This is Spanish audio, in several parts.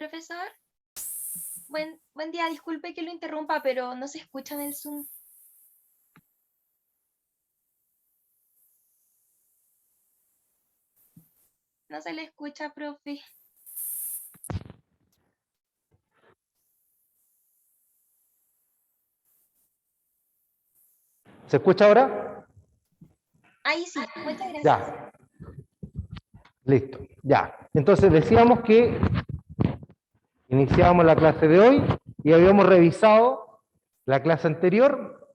Profesor, buen día, disculpe que lo interrumpa, pero no se escucha en el Zoom. No se le escucha, profe. ¿Se escucha ahora? Ahí sí, muchas gracias. Ya. Listo. Ya. Entonces decíamos que iniciábamos la clase de hoy y habíamos revisado la clase anterior,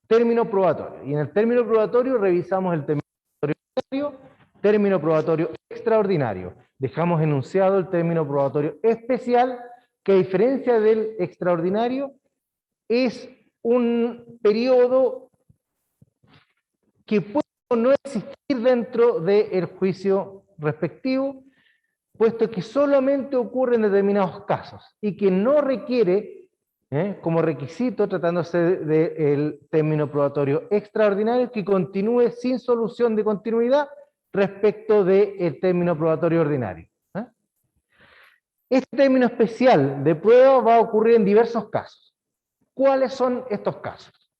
término probatorio. Y en el término probatorio revisamos el término probatorio, término probatorio extraordinario. Dejamos enunciado el término probatorio especial, que a diferencia del extraordinario, es un periodo que puede no existir dentro del juicio respectivo, puesto que solamente ocurre en determinados casos y que no requiere, como requisito, tratándose del término probatorio extraordinario, que continúe sin solución de continuidad respecto del término probatorio ordinario. Este término especial de prueba va a ocurrir en diversos casos. ¿Cuáles son estos casos?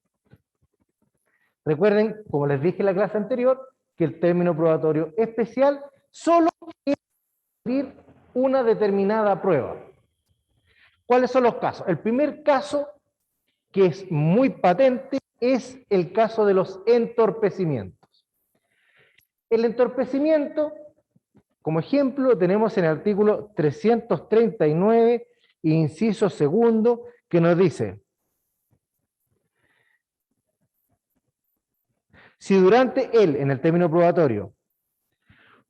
Recuerden, como les dije en la clase anterior, que el término probatorio especial solo quiere cumplir una determinada prueba. ¿Cuáles son los casos? El primer caso, que es muy patente, es el caso de los entorpecimientos. El entorpecimiento, como ejemplo, tenemos en el artículo 339, inciso segundo, que nos dice: si durante él, en el término probatorio,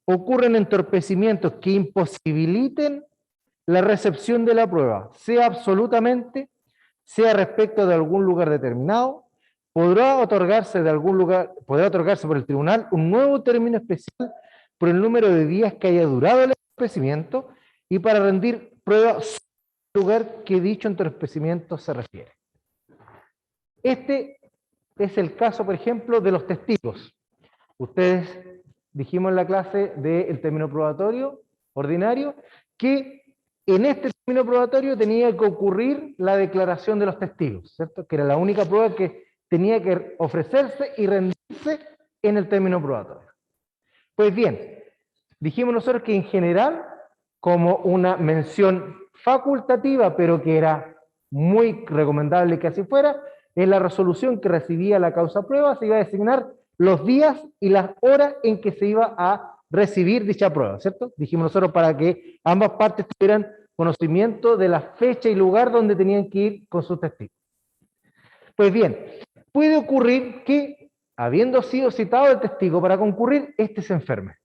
ocurren entorpecimientos que imposibiliten la recepción de la prueba, sea absolutamente, sea respecto de algún lugar determinado, podrá otorgarse por el tribunal un nuevo término especial por el número de días que haya durado el entorpecimiento y para rendir prueba sobre el lugar que dicho entorpecimiento se refiere. Este es el caso, por ejemplo, de los testigos. Ustedes dijimos en la clase del término probatorio ordinario que en este término probatorio tenía que ocurrir la declaración de los testigos, ¿cierto? Que era la única prueba que tenía que ofrecerse y rendirse en el término probatorio. Pues bien, dijimos nosotros que en general, como una mención facultativa, pero que era muy recomendable que así fuera, en la resolución que recibía la causa prueba se iba a designar los días y las horas en que se iba a recibir dicha prueba, ¿cierto? Dijimos nosotros para que ambas partes tuvieran conocimiento de la fecha y lugar donde tenían que ir con sus testigos. Pues bien, puede ocurrir que, habiendo sido citado el testigo para concurrir, éste se enferme,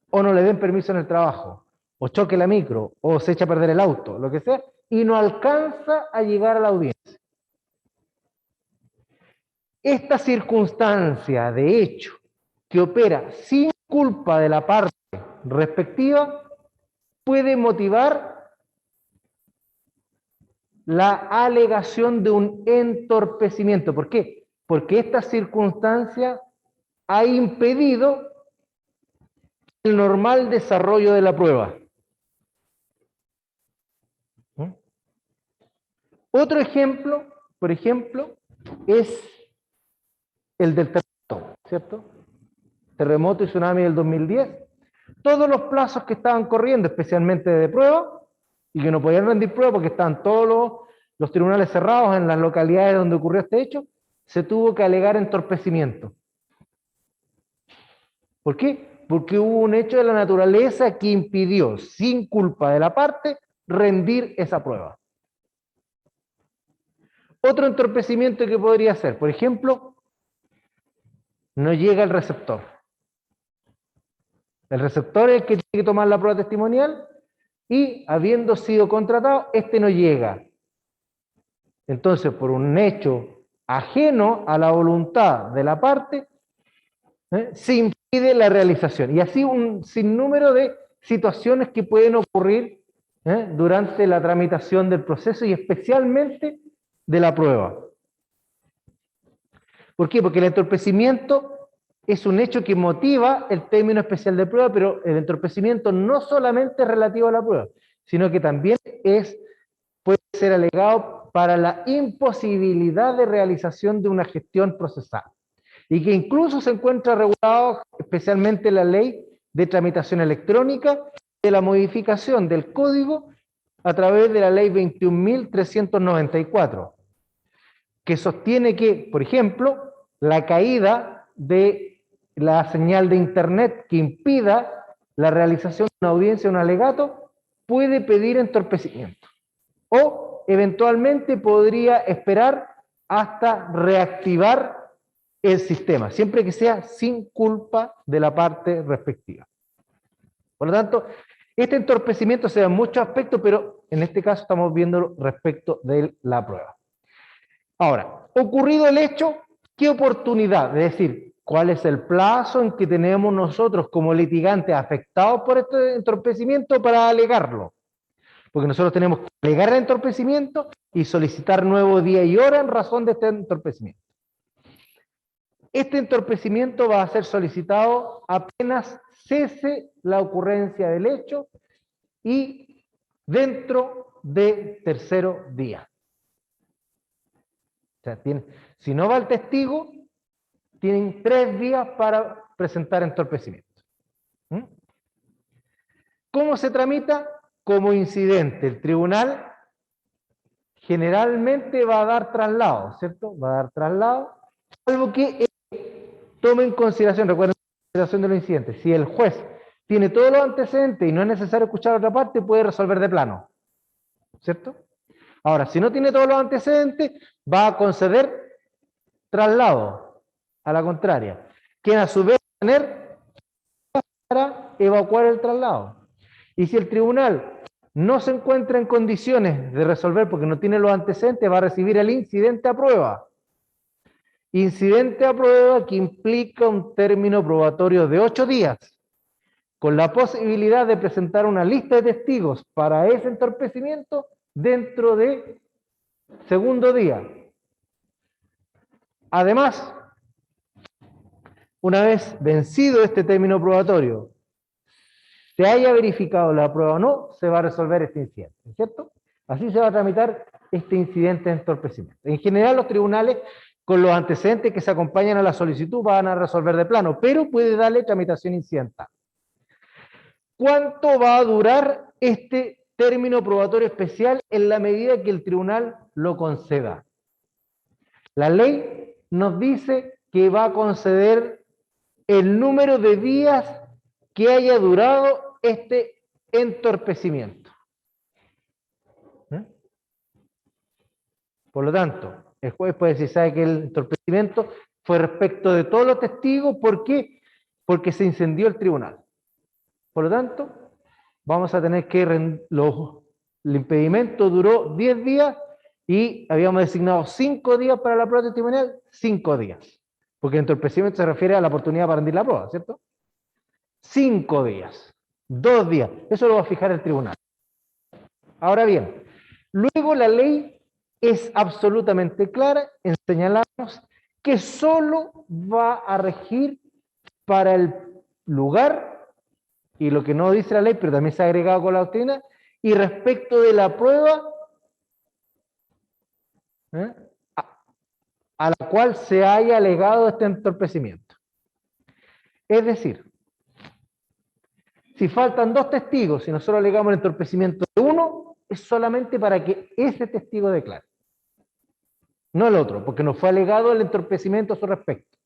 o no le den permiso en el trabajo, o choque la micro, o se echa a perder el auto, lo que sea, y no alcanza a llegar a la audiencia. Esta circunstancia de hecho que opera sin culpa de la parte respectiva puede motivar la alegación de un entorpecimiento. ¿Por qué? Porque esta circunstancia ha impedido el normal desarrollo de la prueba. Otro ejemplo, por ejemplo, es el del terremoto, ¿cierto? Terremoto y tsunami del 2010. Todos los plazos que estaban corriendo, especialmente de prueba, y que no podían rendir prueba porque estaban todos los tribunales cerrados en las localidades donde ocurrió este hecho, se tuvo que alegar entorpecimiento. ¿Por qué? Porque hubo un hecho de la naturaleza que impidió, sin culpa de la parte, rendir esa prueba. Otro entorpecimiento que podría ser, por ejemplo, no llega el receptor. El receptor es el que tiene que tomar la prueba testimonial y, habiendo sido contratado, este no llega. Entonces, por un hecho ajeno a la voluntad de la parte, se impide la realización. Y así un sinnúmero de situaciones que pueden ocurrir durante la tramitación del proceso y especialmente de la prueba. ¿Por qué? Porque el entorpecimiento es un hecho que motiva el término especial de prueba, pero el entorpecimiento no solamente es relativo a la prueba, sino que también puede ser alegado para la imposibilidad de realización de una gestión procesal, y que incluso se encuentra regulado especialmente en la ley de tramitación electrónica, de la modificación del código a través de la ley 21.394, que sostiene que, por ejemplo, la caída de la señal de internet que impida la realización de una audiencia o un alegato puede pedir entorpecimiento, o eventualmente podría esperar hasta reactivar el sistema, siempre que sea sin culpa de la parte respectiva. Por lo tanto, este entorpecimiento se da en muchos aspectos, pero en este caso estamos viendo respecto de la prueba. Ahora, ocurrido el hecho, ¿qué oportunidad? Es decir, ¿cuál es el plazo en que tenemos nosotros como litigantes afectados por este entorpecimiento para alegarlo? Porque nosotros tenemos que alegar el entorpecimiento y solicitar nuevo día y hora en razón de este entorpecimiento. Este entorpecimiento va a ser solicitado apenas cese la ocurrencia del hecho y dentro de tercero día. O sea, si no va el testigo, tienen 3 días para presentar entorpecimiento. ¿Mm? ¿Cómo se tramita? Como incidente. El tribunal generalmente va a dar traslado, ¿cierto? Va a dar traslado, salvo que tome en consideración, recuerden la consideración de los incidentes, si el juez tiene todos los antecedentes y no es necesario escuchar otra parte, puede resolver de plano, ¿cierto? Ahora, si no tiene todos los antecedentes, va a conceder traslado a la contraria, quien a su vez va a tener para evacuar el traslado. Y si el tribunal no se encuentra en condiciones de resolver porque no tiene los antecedentes, va a recibir el incidente a prueba. Incidente a prueba que implica un término probatorio de 8 días, con la posibilidad de presentar una lista de testigos para ese entorpecimiento dentro de segundo día. Además, una vez vencido este término probatorio, se haya verificado la prueba o no, se va a resolver este incidente, ¿cierto? Así se va a tramitar este incidente de entorpecimiento. En general, los tribunales, con los antecedentes que se acompañan a la solicitud, van a resolver de plano, pero puede darle tramitación incidental. ¿Cuánto va a durar este término probatorio especial en la medida que el tribunal lo conceda? La ley nos dice que va a conceder el número de días que haya durado este entorpecimiento. Por lo tanto, el juez puede decir, sabe que el entorpecimiento fue respecto de todos los testigos, ¿por qué? Porque se incendió el tribunal. Por lo tanto, vamos a tener que el impedimento duró 10 días y habíamos designado 5 días para la prueba testimonial, 5 días. Porque el entorpecimiento se refiere a la oportunidad para rendir la prueba, ¿cierto? 5 días, 2 días, eso lo va a fijar el tribunal. Ahora bien, luego la ley es absolutamente clara en señalarnos que solo va a regir para el lugar, y lo que no dice la ley, pero también se ha agregado con la doctrina, y respecto de la prueba a la cual se haya alegado este entorpecimiento. Es decir, si faltan 2 testigos y nosotros alegamos el entorpecimiento de uno, es solamente para que ese testigo declare, no el otro, porque nos fue alegado el entorpecimiento a su respecto.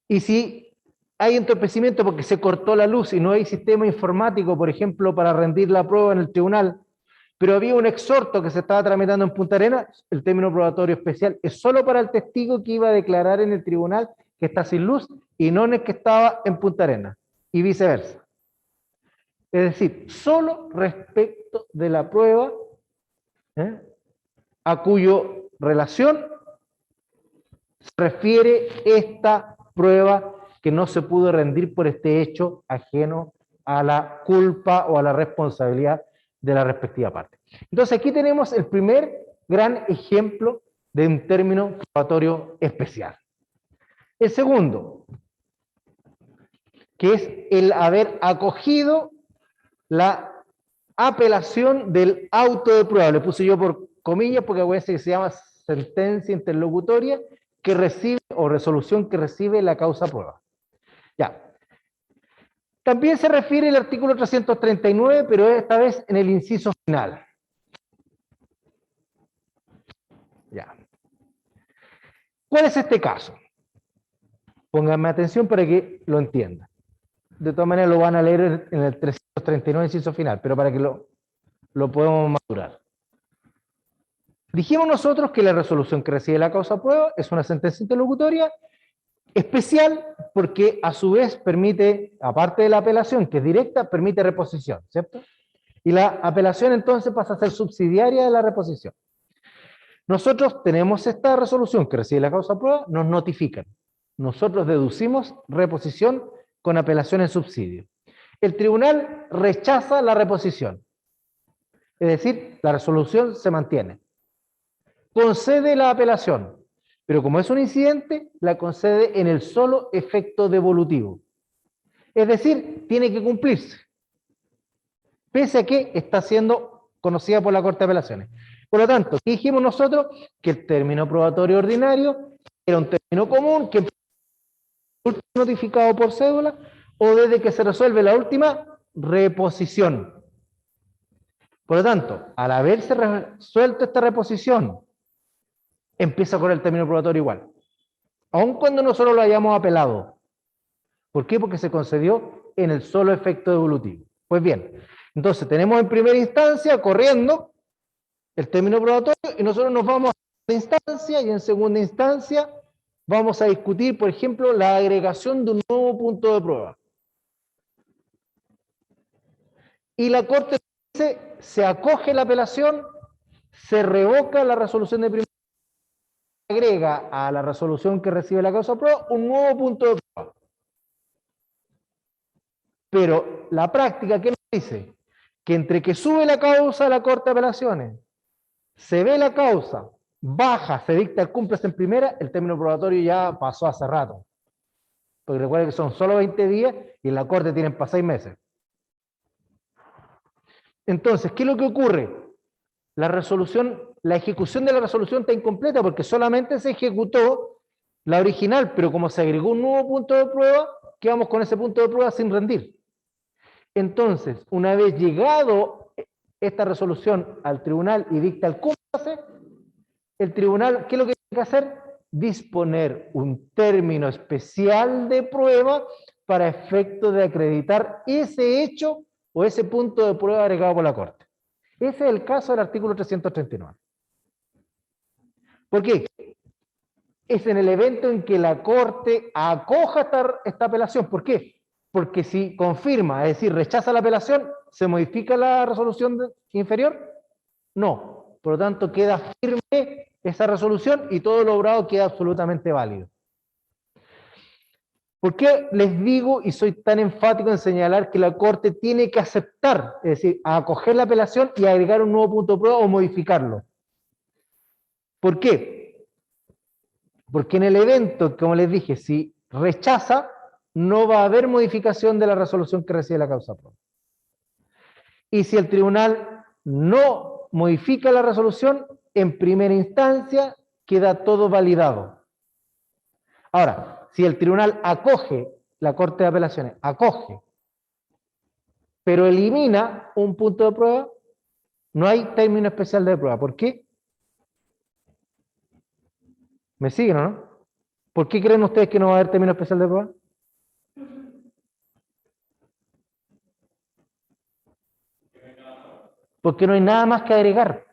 Y si hay entorpecimiento porque se cortó la luz y no hay sistema informático, por ejemplo, para rendir la prueba en el tribunal, pero había un exhorto que se estaba tramitando en Punta Arenas, el término probatorio especial es solo para el testigo que iba a declarar en el tribunal que está sin luz y no en el que estaba en Punta Arenas, y viceversa. Es decir, solo respecto de la prueba a cuyo relación se refiere esta prueba que no se pudo rendir por este hecho ajeno a la culpa o a la responsabilidad de la respectiva parte. Entonces aquí tenemos el primer gran ejemplo de un término probatorio especial. El segundo, que es el haber acogido la apelación del auto de prueba. Le puse yo por comillas porque acuérdense que se llama sentencia interlocutoria que recibe o resolución que recibe la causa prueba. Ya. También se refiere el artículo 339, pero esta vez en el inciso final. Ya. ¿Cuál es este caso? Pónganme atención para que lo entiendan. De todas maneras lo van a leer en el 339 inciso final, pero para que lo podamos madurar. Dijimos nosotros que la resolución que recibe la causa prueba es una sentencia interlocutoria especial porque a su vez permite, aparte de la apelación que es directa, permite reposición, ¿cierto? Y la apelación entonces pasa a ser subsidiaria de la reposición. Nosotros tenemos esta resolución que recibe la causa prueba, nos notifican. Nosotros deducimos reposición con apelación en subsidio. El tribunal rechaza la reposición. Es decir, la resolución se mantiene. Concede la apelación, pero como es un incidente, la concede en el solo efecto devolutivo. Es decir, tiene que cumplirse, pese a que está siendo conocida por la Corte de Apelaciones. Por lo tanto, ¿qué dijimos nosotros? Que el término probatorio ordinario era un término común que notificado por cédula o desde que se resuelve la última reposición. Por lo tanto, al haberse resuelto esta reposición, empieza con el término probatorio igual, aun cuando nosotros lo hayamos apelado. ¿Por qué? Porque se concedió en el solo efecto devolutivo. Pues bien, entonces tenemos en primera instancia corriendo el término probatorio y nosotros nos vamos a segunda instancia y en segunda instancia vamos a discutir, por ejemplo, la agregación de un nuevo punto de prueba. Y la Corte dice, se acoge la apelación, se revoca la resolución de primera, agrega a la resolución que recibe la causa de prueba un nuevo punto de prueba. Pero la práctica, ¿qué nos dice? Que entre que sube la causa a la Corte de Apelaciones, se ve la causa, baja, se dicta el cúmplice en primera, el término probatorio ya pasó hace rato. Porque recuerden que son solo 20 días y en la Corte tienen para 6 meses. Entonces, ¿qué es lo que ocurre? La ejecución de la resolución está incompleta porque solamente se ejecutó la original, pero como se agregó un nuevo punto de prueba, quedamos con ese punto de prueba sin rendir. Entonces, una vez llegado esta resolución al tribunal y dicta el cúmplice, el tribunal, ¿qué es lo que tiene que hacer? Disponer un término especial de prueba para efecto de acreditar ese hecho o ese punto de prueba agregado por la Corte. Ese es el caso del artículo 339. ¿Por qué? Es en el evento en que la Corte acoja esta apelación. ¿Por qué? Porque si confirma, es decir, rechaza la apelación, ¿se modifica la resolución inferior? No. Por lo tanto, queda firme esa resolución y todo lo obrado queda absolutamente válido. ¿Por qué les digo y soy tan enfático en señalar que la Corte tiene que aceptar, es decir, acoger la apelación y agregar un nuevo punto de prueba o modificarlo? ¿Por qué? Porque en el evento, como les dije, si rechaza, no va a haber modificación de la resolución que recibe la causa prueba. Y si el tribunal no modifica la resolución, en primera instancia queda todo validado. Ahora, si el tribunal acoge, la Corte de Apelaciones acoge, pero elimina un punto de prueba, no hay término especial de prueba. ¿Por qué? ¿Me siguen o no? ¿Por qué creen ustedes que no va a haber término especial de prueba? Porque no hay nada más que agregar.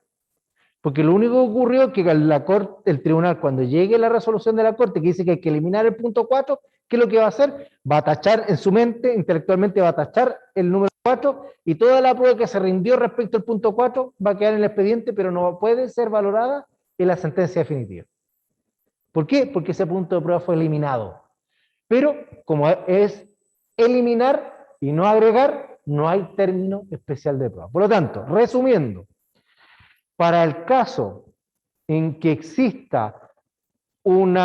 Porque lo único que ocurrió es que el tribunal, cuando llegue la resolución de la Corte que dice que hay que eliminar el punto 4, ¿qué es lo que va a hacer? Va a tachar en su mente, intelectualmente va a tachar el número 4 y toda la prueba que se rindió respecto al punto 4 va a quedar en el expediente, pero no puede ser valorada en la sentencia definitiva. ¿Por qué? Porque ese punto de prueba fue eliminado. Pero como es eliminar y no agregar, no hay término especial de prueba. Por lo tanto, resumiendo, para el caso en que exista un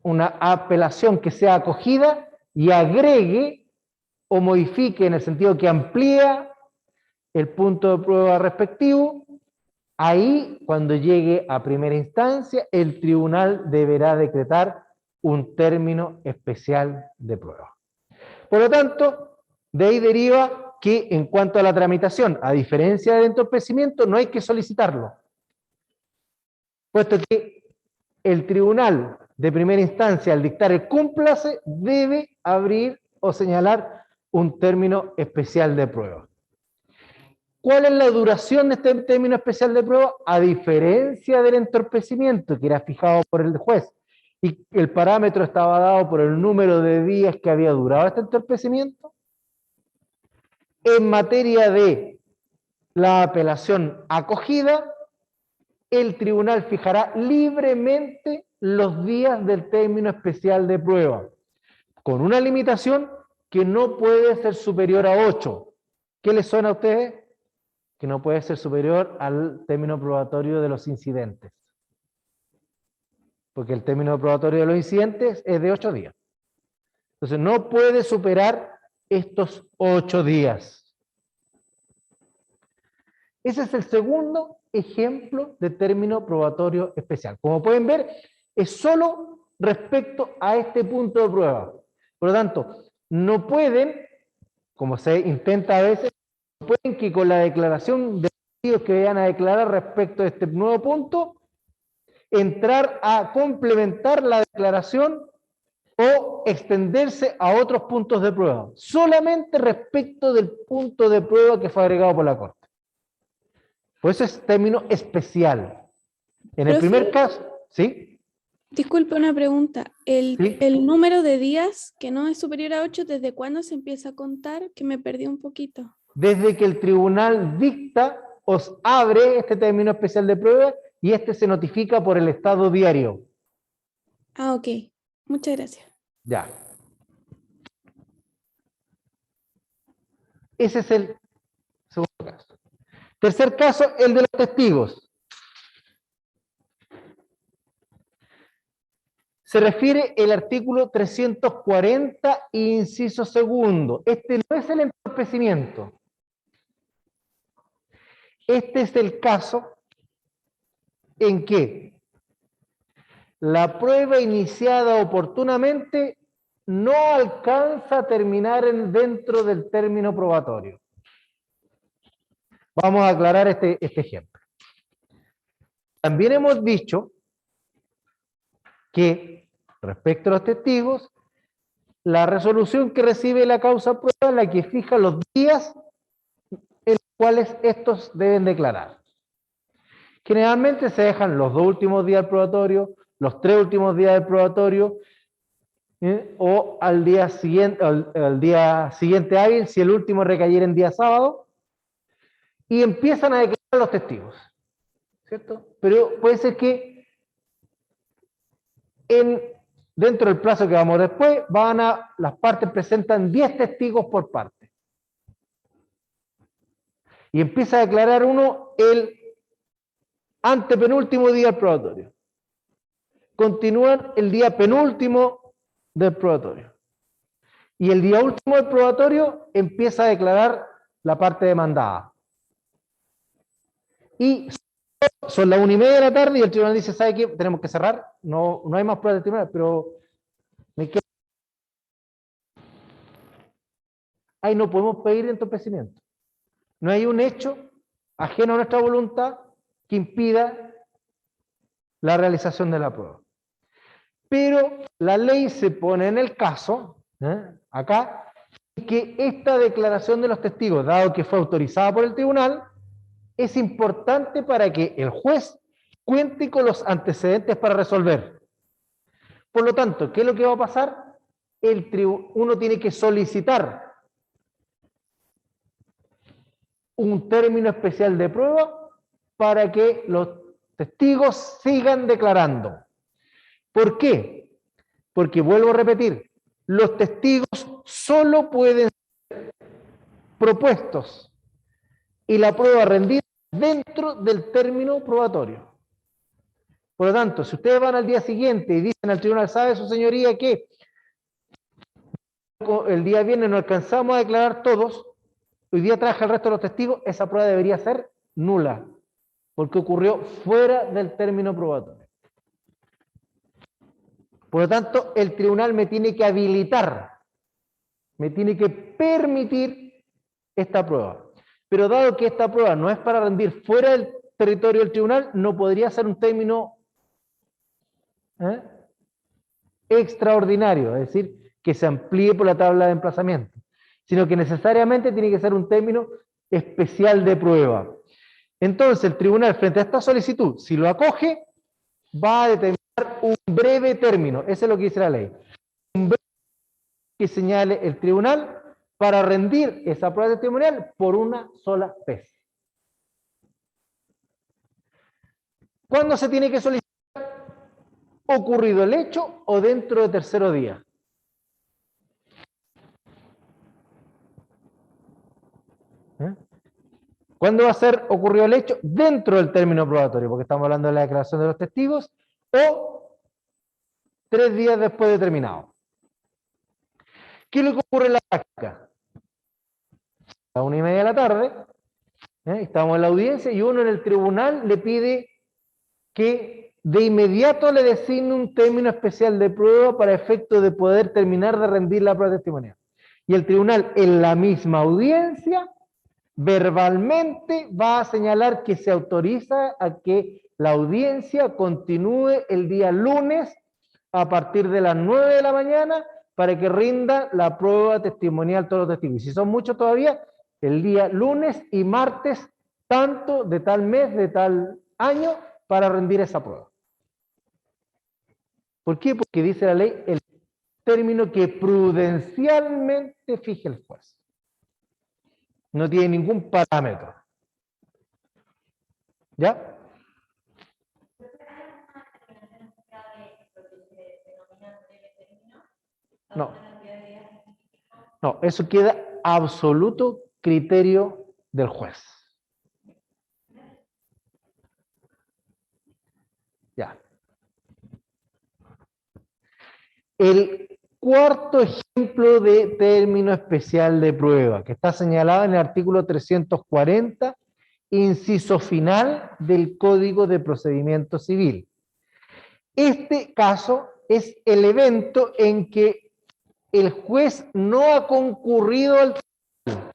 una apelación que sea acogida y agregue o modifique en el sentido que amplía el punto de prueba respectivo, ahí cuando llegue a primera instancia, el tribunal deberá decretar un término especial de prueba. Por lo tanto, de ahí deriva que en cuanto a la tramitación, a diferencia del entorpecimiento, no hay que solicitarlo, puesto que el tribunal de primera instancia, al dictar el cúmplase, debe abrir o señalar un término especial de prueba. ¿Cuál es la duración de este término especial de prueba? A diferencia del entorpecimiento, que era fijado por el juez, y el parámetro estaba dado por el número de días que había durado este entorpecimiento, en materia de la apelación acogida, el tribunal fijará libremente los días del término especial de prueba, con una limitación que no puede ser superior a 8. ¿Qué les suena a ustedes? Que no puede ser superior al término probatorio de los incidentes. Porque el término probatorio de los incidentes es de 8 días. Entonces no puede superar estos 8 días. Ese es el segundo ejemplo de término probatorio especial. Como pueden ver, es solo respecto a este punto de prueba. Por lo tanto, no pueden, como se intenta a veces, no pueden que con la declaración de testigos que vayan a declarar respecto a este nuevo punto, entrar a complementar la declaración o extenderse a otros puntos de prueba, solamente respecto del punto de prueba que fue agregado por la Corte. Por eso es término especial. En el primer Profe, caso, ¿sí? disculpe una pregunta. ¿Sí? El número de días que no es superior a 8, ¿desde cuándo se empieza a contar? Que me perdí un poquito. Desde que el tribunal dicta, os abre este término especial de prueba y este se notifica por el estado diario. Ah, ok. Muchas gracias. Ya. Ese es el segundo caso. Tercer caso, el de los testigos. Se refiere el artículo 340, inciso segundo. Este no es el entorpecimiento. Este es el caso en que la prueba iniciada oportunamente no alcanza a terminar dentro del término probatorio. Vamos a aclarar este ejemplo. También hemos dicho que respecto a los testigos, la resolución que recibe la causa prueba es la que fija los días en los cuales estos deben declarar. Generalmente se dejan los 2 últimos días del probatorio, los 3 últimos días del probatorio, o al día siguiente hábil, si el último recayera en día sábado, y empiezan a declarar los testigos, ¿cierto? Pero puede ser que dentro del plazo que vamos después, las partes presentan 10 testigos por parte. Y empieza a declarar uno el antepenúltimo día del probatorio. Continúan el día penúltimo del probatorio. Y el día último del probatorio empieza a declarar la parte demandada. Y son las 1:30 de la tarde y el tribunal dice, ¿sabe qué? Tenemos que cerrar. No hay más pruebas del tribunal, pero me quedo. Ahí no podemos pedir entorpecimiento. No hay un hecho ajeno a nuestra voluntad que impida la realización de la prueba. Pero la ley se pone en el caso, acá, que esta declaración de los testigos, dado que fue autorizada por el tribunal, es importante para que el juez cuente con los antecedentes para resolver. Por lo tanto, ¿qué es lo que va a pasar? Uno tiene que solicitar un término especial de prueba para que los testigos sigan declarando. ¿Por qué? Porque vuelvo a repetir, los testigos solo pueden ser propuestos y la prueba rendida dentro del término probatorio. Por lo tanto, si ustedes van al día siguiente y dicen al tribunal, ¿sabe su señoría que el día viernes no alcanzamos a declarar todos, hoy día trabaja el resto de los testigos, esa prueba debería ser nula, porque ocurrió fuera del término probatorio. Por lo tanto, el tribunal me tiene que habilitar, me tiene que permitir esta prueba. Pero dado que esta prueba no es para rendir fuera del territorio del tribunal, no podría ser un término extraordinario, es decir, que se amplíe por la tabla de emplazamiento, sino que necesariamente tiene que ser un término especial de prueba. Entonces, el tribunal, frente a esta solicitud, si lo acoge, va a determinar un breve término. Eso es lo que dice la ley. Un breve que señale el tribunal para rendir esa prueba testimonial por una sola vez. ¿Cuándo se tiene que solicitar? ¿Ocurrido el hecho o dentro de tercero día? ¿Cuándo va a ser ocurrido el hecho? Dentro del término probatorio, porque estamos hablando de la declaración de los testigos, o 3 días después de terminado. ¿Qué es lo que ocurre en la práctica? A 1:30 de la tarde, estamos en la audiencia y uno en el tribunal le pide que de inmediato le designe un término especial de prueba para efecto de poder terminar de rendir la prueba testimonial. Y el tribunal en la misma audiencia verbalmente va a señalar que se autoriza a que la audiencia continúe el día lunes a partir de las 9 de la mañana para que rinda la prueba testimonial todos los testigos. Y si son muchos todavía, el día lunes y martes, tanto de tal mes, de tal año, para rendir esa prueba. ¿Por qué? Porque dice la ley el término que prudencialmente fije el juez. No tiene ningún parámetro. ¿Ya? No. No, eso queda a absoluto criterio del juez. Ya. El cuarto ejemplo de término especial de prueba, que está señalado en el artículo 340, inciso final del Código de Procedimiento Civil. Este caso es el evento en que el juez no ha concurrido al tribunal.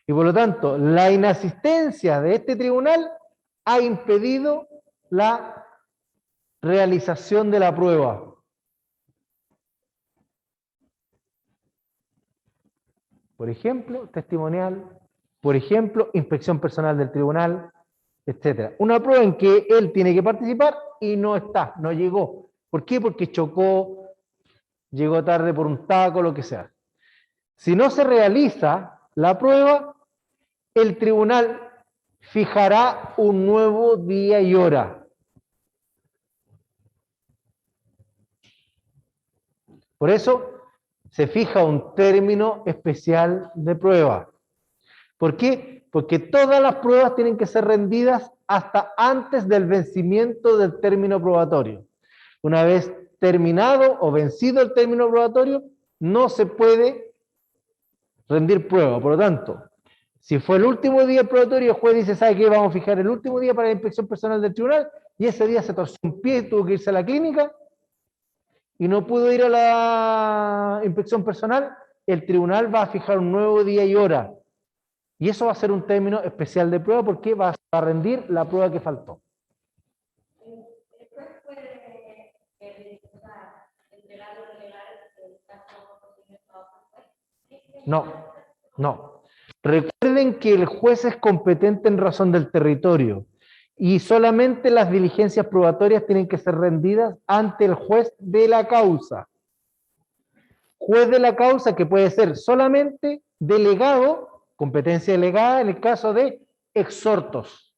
Y por lo tanto, la inasistencia de este tribunal ha impedido la realización de la prueba. Por ejemplo, testimonial, por ejemplo, inspección personal del tribunal, etc. Una prueba en que él tiene que participar y no está, no llegó. ¿Por qué? Porque chocó, llegó tarde por un taco, lo que sea. Si no se realiza la prueba, el tribunal fijará un nuevo día y hora. Por eso se fija un término especial de prueba. ¿Por qué? Porque todas las pruebas tienen que ser rendidas hasta antes del vencimiento del término probatorio. Una vez terminado o vencido el término probatorio, no se puede rendir prueba. Por lo tanto, si fue el último día del probatorio, el juez dice, ¿sabe qué? Vamos a fijar el último día para la inspección personal del tribunal, y ese día se torció un pie, tuvo que irse a la clínica, y no pudo ir a la inspección personal, el tribunal va a fijar un nuevo día y hora. Y eso va a ser un término especial de prueba porque va a rendir la prueba que faltó. No, no. Recuerden que el juez es competente en razón del territorio y solamente las diligencias probatorias tienen que ser rendidas ante el juez de la causa. Juez de la causa que puede ser solamente delegado, competencia delegada en el caso de exhortos.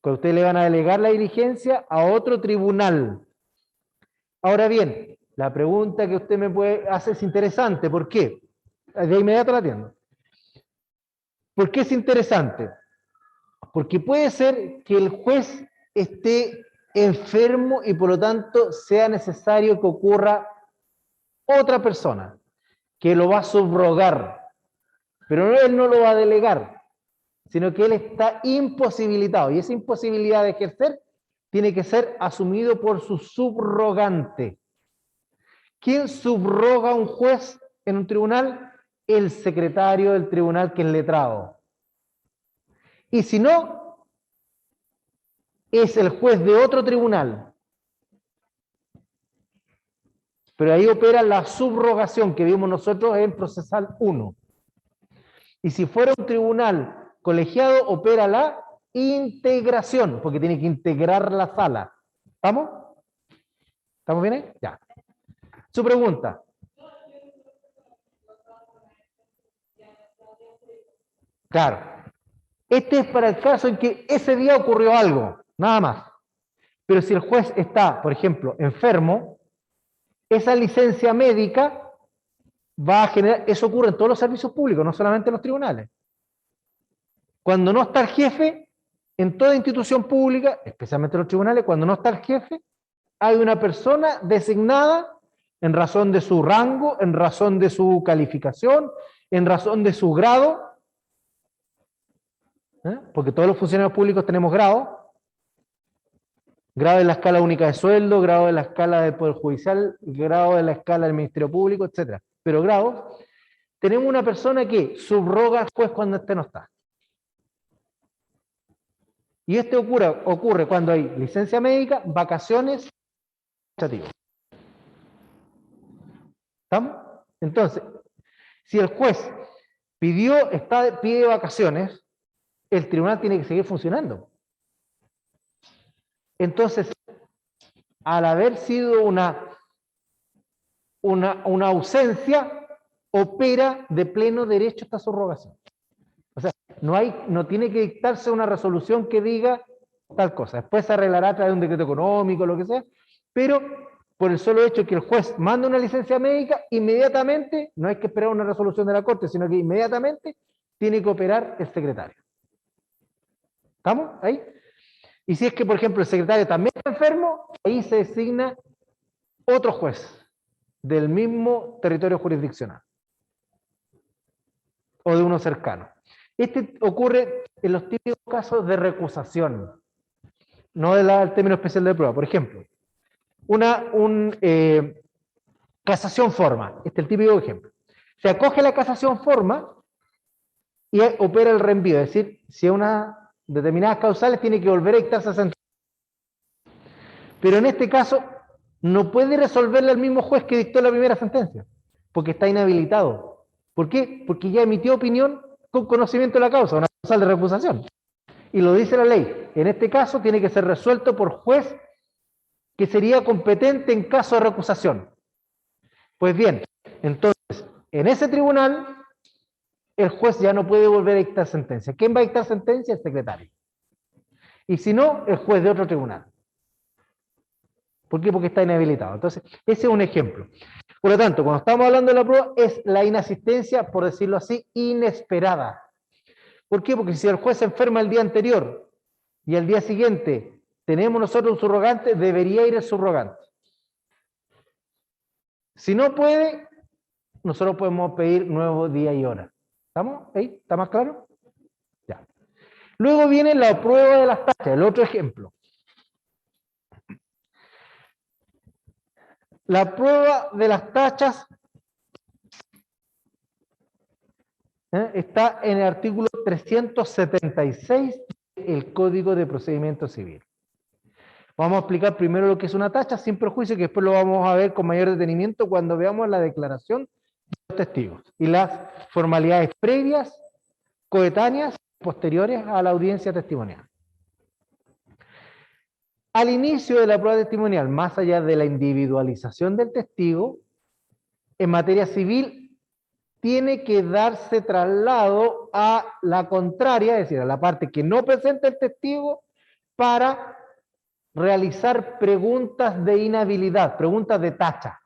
Que a usted le van a delegar la diligencia a otro tribunal. Ahora bien, la pregunta que usted me puede hacer es interesante. ¿Por qué? De inmediato la atiendo. ¿Por qué es interesante? porque puede ser que el juez esté enfermo y por lo tanto sea necesario que ocurra otra persona que lo va a subrogar, pero él no lo va a delegar, sino que él está imposibilitado, y esa imposibilidad de ejercer tiene que ser asumido por su subrogante. ¿Quién subroga a un juez en un tribunal? El secretario del tribunal, que es letrado. Y si no, es el juez de otro tribunal. Pero ahí opera la subrogación que vimos nosotros en Procesal 1. Y si fuera un tribunal colegiado, opera la integración, porque tiene que integrar la sala. ¿Estamos? ¿Estamos bien ahí? Ya. Su pregunta. Claro. Este es para el caso en que ese día ocurrió algo, nada más. Pero si el juez está, por ejemplo, enfermo, esa licencia médica va a generar, eso ocurre en todos los servicios públicos, no solamente en los tribunales. Cuando no está el jefe, en toda institución pública, especialmente en los tribunales, cuando no está el jefe, hay una persona designada en razón de su rango, en razón de su calificación, en razón de su grado, porque todos los funcionarios públicos tenemos grado en la escala única de sueldo, grado en la escala del Poder Judicial, grado en la escala del Ministerio Público, etc. Pero grado, tenemos una persona que subroga al juez cuando este no está. Y este ocurre cuando hay licencia médica, vacaciones, administrativas. ¿Estamos? Entonces, si el juez pide vacaciones, el tribunal tiene que seguir funcionando. Entonces, al haber sido una ausencia, opera de pleno derecho esta subrogación. O sea, no tiene que dictarse una resolución que diga tal cosa. Después se arreglará a través de un decreto económico, lo que sea, pero por el solo hecho que el juez manda una licencia médica, inmediatamente, no hay que esperar una resolución de la Corte, sino que inmediatamente tiene que operar el secretario. ¿Estamos ahí? Y si es que, por ejemplo, el secretario también está enfermo, ahí se designa otro juez del mismo territorio jurisdiccional o de uno cercano. Este ocurre en los típicos casos de recusación, no del término especial de prueba. Por ejemplo, casación forma, este es el típico ejemplo. Se acoge la casación forma y opera el reenvío, es decir, si hay unas determinadas causales tiene que volver a dictarse sentencia. Pero en este caso no puede resolverle al mismo juez que dictó la primera sentencia, porque está inhabilitado. ¿Por qué? Porque ya emitió opinión con conocimiento de la causa, una causal de recusación. Y lo dice la ley. En este caso tiene que ser resuelto por juez que sería competente en caso de recusación. Pues bien, entonces, en ese tribunal, el juez ya no puede volver a dictar sentencia. ¿Quién va a dictar sentencia? El secretario. Y si no, el juez de otro tribunal. ¿Por qué? Porque está inhabilitado. Entonces, ese es un ejemplo. Por lo tanto, cuando estamos hablando de la prueba, es la inasistencia, por decirlo así, inesperada. ¿Por qué? Porque si el juez se enferma el día anterior y el día siguiente tenemos nosotros un subrogante, debería ir el subrogante. Si no puede, nosotros podemos pedir nuevo día y hora. ¿Estamos ahí? ¿Está más claro? Ya. Luego viene la prueba de las tachas, el otro ejemplo. La prueba de las tachas está en el artículo 376 del Código de Procedimiento Civil. Vamos a explicar primero lo que es una tacha sin perjuicio, que después lo vamos a ver con mayor detenimiento cuando veamos la declaración de los testigos y las formalidades previas, coetáneas, posteriores a la audiencia testimonial. Al inicio de la prueba testimonial, más allá de la individualización del testigo, en materia civil tiene que darse traslado a la contraria, es decir, a la parte que no presenta el testigo, para realizar preguntas de inhabilidad, preguntas de tacha.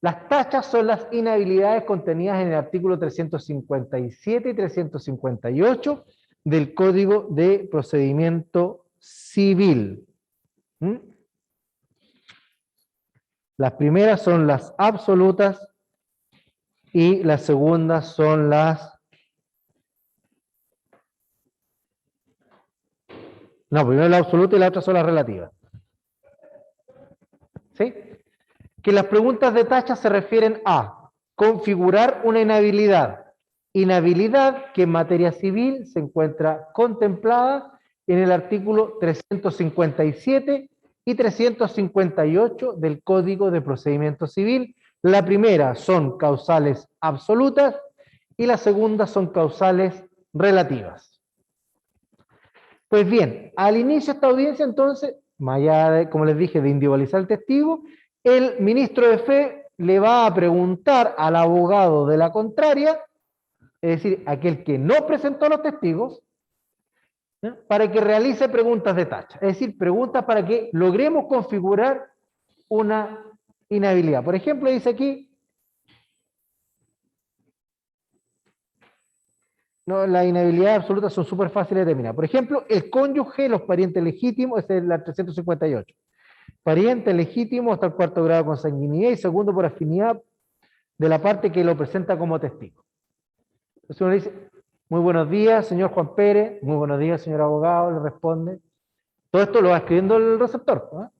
Las tachas son las inhabilidades contenidas en el artículo 357 y 358 del Código de Procedimiento Civil. ¿Mm? Las primeras son las absolutas y las segundas son las... No, primero la absoluta y la otra son las relativas. ¿Sí? Que las preguntas de tacha se refieren a configurar una inhabilidad. Inhabilidad que en materia civil se encuentra contemplada en el artículo 357 y 358 del Código de Procedimiento Civil. La primera son causales absolutas y la segunda son causales relativas. Pues bien, al inicio de esta audiencia, entonces, más allá de, como les dije, de individualizar el testigo, el ministro de fe le va a preguntar al abogado de la contraria, es decir, aquel que no presentó los testigos, ¿no?, para que realice preguntas de tacha, es decir, preguntas para que logremos configurar una inhabilidad. Por ejemplo, dice aquí, no, las inhabilidades absolutas son súper fáciles de determinar. Por ejemplo, el cónyuge, los parientes legítimos, es la 358. Pariente legítimo hasta el cuarto grado de consanguinidad y segundo por afinidad de la parte que lo presenta como testigo. Entonces uno dice, muy buenos días, señor Juan Pérez, muy buenos días, señor abogado, le responde. Todo esto lo va escribiendo el receptor, ¿no?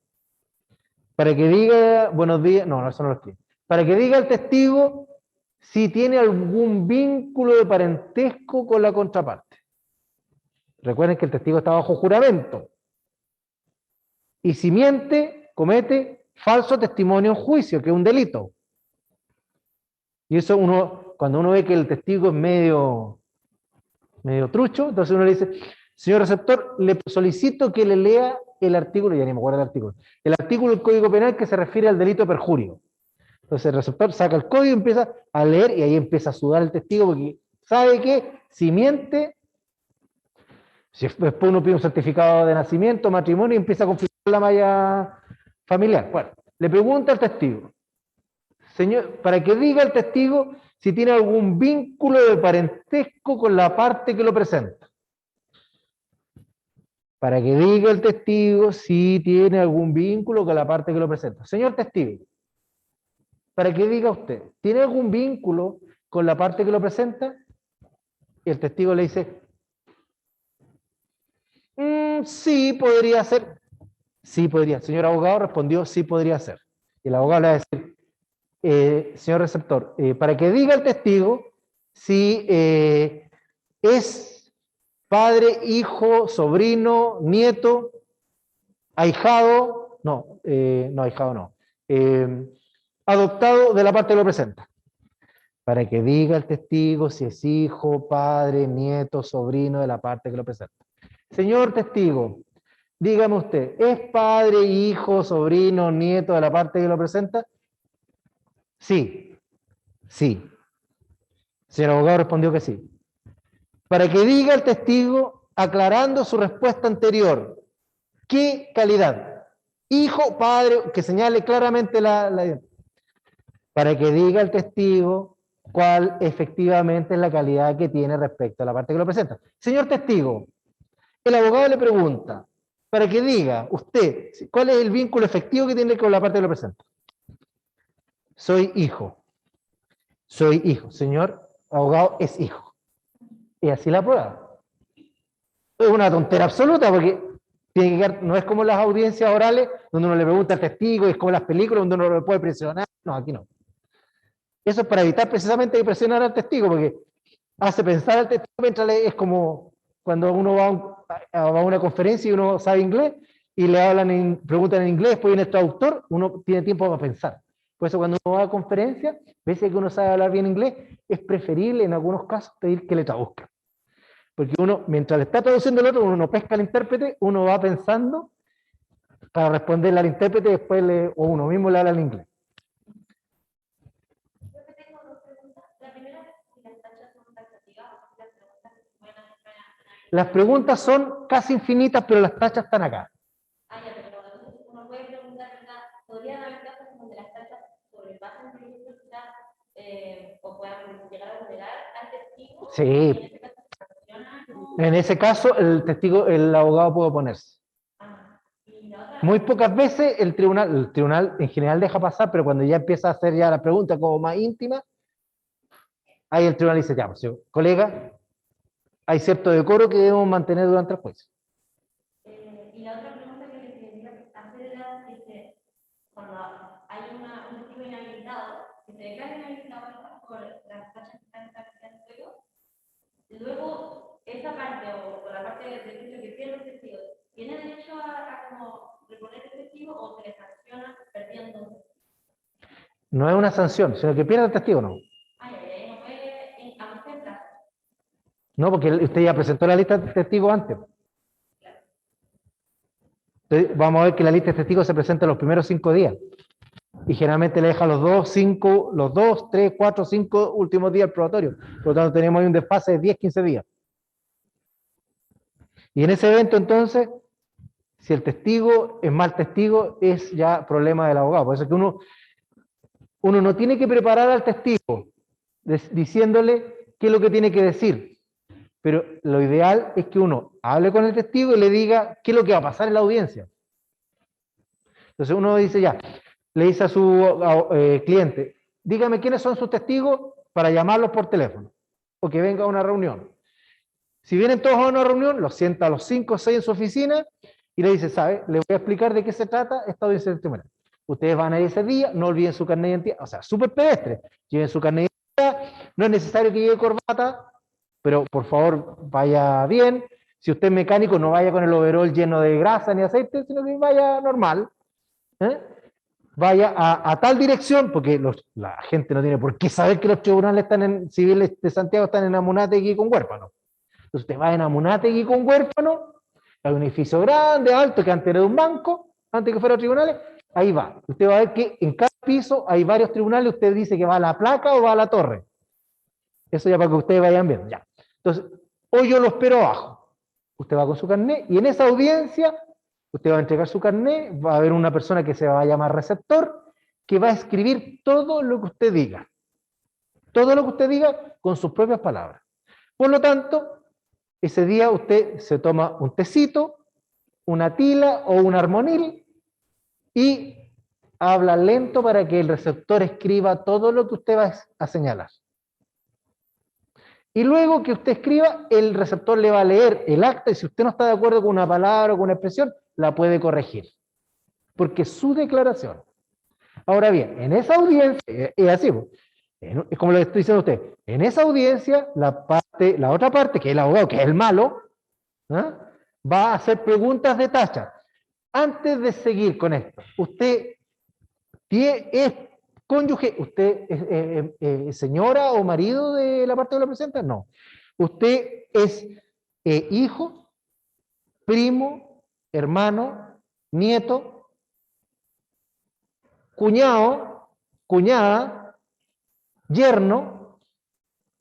Para que diga, buenos días, no, eso no lo escribe. Para que diga el testigo si tiene algún vínculo de parentesco con la contraparte. Recuerden que el testigo está bajo juramento. Y si miente, comete falso testimonio en juicio, que es un delito. Y eso cuando uno ve que el testigo es medio trucho, entonces uno le dice, señor receptor, le solicito que le lea el artículo, ya ni me acuerdo del artículo, el artículo del Código Penal que se refiere al delito de perjurio. Entonces el receptor saca el código y empieza a leer y ahí empieza a sudar el testigo porque sabe que si miente, si después uno pide un certificado de nacimiento, matrimonio y empieza a configurar la malla familiar. Bueno, le pregunta al testigo, señor, para que diga el testigo si tiene algún vínculo de parentesco con la parte que lo presenta. Para que diga el testigo si tiene algún vínculo con la parte que lo presenta. Señor testigo, para que diga usted, ¿tiene algún vínculo con la parte que lo presenta? Y el testigo le dice, sí, podría ser. Sí, podría. El señor abogado respondió, sí, podría ser. Y el abogado le va a decir, señor receptor, para que diga el testigo si es padre, hijo, sobrino, nieto, ahijado, ahijado no, adoptado de la parte que lo presenta. Para que diga el testigo si es hijo, padre, nieto, sobrino de la parte que lo presenta. Señor testigo, dígame usted, ¿es padre, hijo, sobrino, nieto de la parte que lo presenta? Sí, sí. El señor abogado respondió que sí. Para que diga el testigo, aclarando su respuesta anterior, ¿qué calidad? Hijo, padre, que señale claramente para que diga el testigo cuál efectivamente es la calidad que tiene respecto a la parte que lo presenta. Señor testigo, el abogado le pregunta, para que diga usted cuál es el vínculo efectivo que tiene con la parte que lo presenta. Soy hijo. Soy hijo. Señor abogado, es hijo. Y así la prueba. Es una tontera absoluta porque tiene que quedar, no es como las audiencias orales donde uno le pregunta al testigo, es como las películas donde uno lo puede presionar. No, aquí no. Eso es para evitar precisamente presionar al testigo, porque hace pensar al testigo mientras es como cuando uno va a una conferencia y uno sabe inglés y le preguntan en inglés, después viene el traductor, uno tiene tiempo para pensar. Por eso cuando uno va a conferencia, pese a que uno sabe hablar bien inglés, es preferible en algunos casos pedir que le traduzca. Porque uno, mientras le está traduciendo el otro, uno no pesca al intérprete, uno va pensando para responderle al intérprete y después o uno mismo le habla en inglés. Las preguntas son casi infinitas, pero las tachas están acá. Ah, ya, pero uno puede preguntar, ¿podría haber casos donde las tachas sobrepasan el Sí. En ese caso, el abogado puede oponerse. Muy pocas veces el tribunal en general deja pasar, pero cuando ya empieza a hacer ya la pregunta como más íntima, ahí el tribunal dice, ya, pues, colega, hay cierto decoro que debemos mantener durante el juicio. Y la otra pregunta que le quería hacer era cuando hay un testigo inhabilitado, que se declara inhabilitado por las fachas que están establecidas en el juego, luego esa parte o la parte del juicio que pierde el testigo, ¿tiene derecho a como reponer el testigo o se le sanciona perdiendo? No es una sanción, sino que pierde el testigo, ¿no? Ay, no puede avanzar plazo. No, porque usted ya presentó la lista de testigos antes. Entonces, vamos a ver que la lista de testigos se presenta los primeros 5 días. Y generalmente le deja los 2, 3, 4, 5 últimos días al probatorio. Por lo tanto, tenemos ahí un desfase de 10, 15 días. Y en ese evento, entonces, si el testigo es mal testigo, es ya problema del abogado. Por eso es que uno no tiene que preparar al testigo diciéndole qué es lo que tiene que decir. Pero lo ideal es que uno hable con el testigo y le diga qué es lo que va a pasar en la audiencia. Entonces uno dice ya, le dice a su cliente, dígame quiénes son sus testigos para llamarlos por teléfono o que venga a una reunión. Si vienen todos a una reunión, los sienta a los 5 o 6 en su oficina y le dice, ¿sabe? Le voy a explicar de qué se trata esta audiencia del tribunal. Ustedes van a ir ese día, no olviden su carnet de identidad, o sea, súper pedestre, lleven su carnet de identidad, no es necesario que lleve corbata, pero por favor vaya bien. Si usted es mecánico, no vaya con el overol lleno de grasa ni aceite, sino que vaya normal. Vaya a tal dirección, porque la gente no tiene por qué saber que los tribunales civiles de Santiago están en Amunátegui con Huérfano. Entonces usted va en Amunátegui con Huérfano, hay un edificio grande, alto, que antes era de un banco, antes que fuera tribunales, ahí va. Usted va a ver que en cada piso hay varios tribunales, usted dice que va a la placa o va a la torre. Eso ya para que ustedes vayan viendo, ya. Entonces, hoy yo lo espero abajo. Usted va con su carnet y en esa audiencia usted va a entregar su carnet, va a haber una persona que se va a llamar receptor, que va a escribir todo lo que usted diga. Todo lo que usted diga con sus propias palabras. Por lo tanto, ese día usted se toma un tecito, una tila o un armonil y habla lento para que el receptor escriba todo lo que usted va a señalar. Y luego que usted escriba, el receptor le va a leer el acta y si usted no está de acuerdo con una palabra o con una expresión, la puede corregir. Porque es su declaración. Ahora bien, en esa audiencia, es así, es como le estoy diciendo a usted, en esa audiencia, la otra parte, que es el abogado, que es el malo, va a hacer preguntas de tacha. Antes de seguir con esto, usted es cónyuge, usted es señora o marido de la parte que lo presenta, no. Usted es hijo, primo, hermano, nieto, cuñado, cuñada, yerno,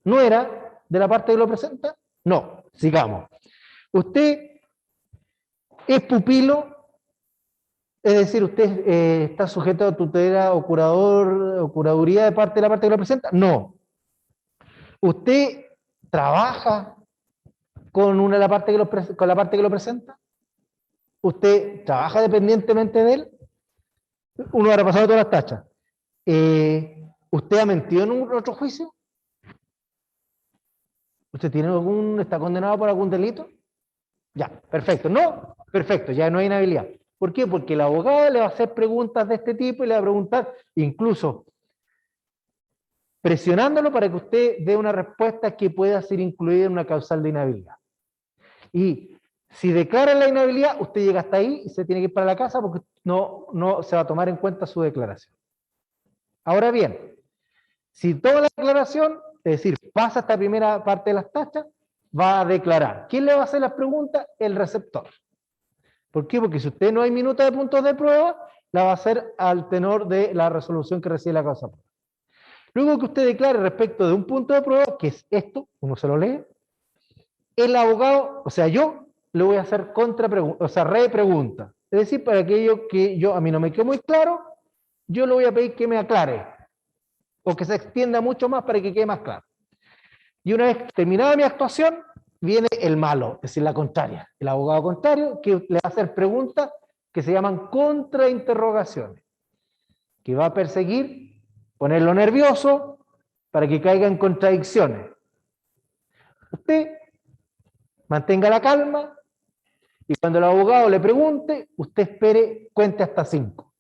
nuera de la parte que lo presenta, no. Sigamos. Usted es pupilo. Es decir, ¿usted está sujeto a tutela o curador o curaduría de parte la parte que lo presenta? No. ¿Usted trabaja con la parte que lo presenta? ¿Usted trabaja dependientemente de él? Uno ha repasado todas las tachas. ¿Usted ha mentido en un otro juicio? ¿Usted está condenado por algún delito? Ya, perfecto. No, perfecto, ya no hay inhabilidad. ¿Por qué? Porque el abogado le va a hacer preguntas de este tipo y le va a preguntar, incluso presionándolo para que usted dé una respuesta que pueda ser incluida en una causal de inhabilidad. Y si declara la inhabilidad, usted llega hasta ahí y se tiene que ir para la casa porque no se va a tomar en cuenta su declaración. Ahora bien, si toma la declaración, es decir, pasa esta primera parte de las tachas, va a declarar. ¿Quién le va a hacer las preguntas? El receptor. ¿Por qué? Porque si usted no hay minuta de puntos de prueba, la va a hacer al tenor de la resolución que recibe la causa. Luego que usted declare respecto de un punto de prueba, que es esto, uno se lo lee, el abogado, o sea, yo le voy a hacer repregunta. Es decir, para aquello que a mí no me quedó muy claro, yo le voy a pedir que me aclare, o que se extienda mucho más para que quede más claro. Y una vez terminada mi actuación, viene el malo, es decir, la contraria, el abogado contrario, que le va a hacer preguntas que se llaman contrainterrogaciones, que va a perseguir, ponerlo nervioso, para que caiga en contradicciones. Usted mantenga la calma, y cuando el abogado le pregunte, usted espere, cuente hasta 5.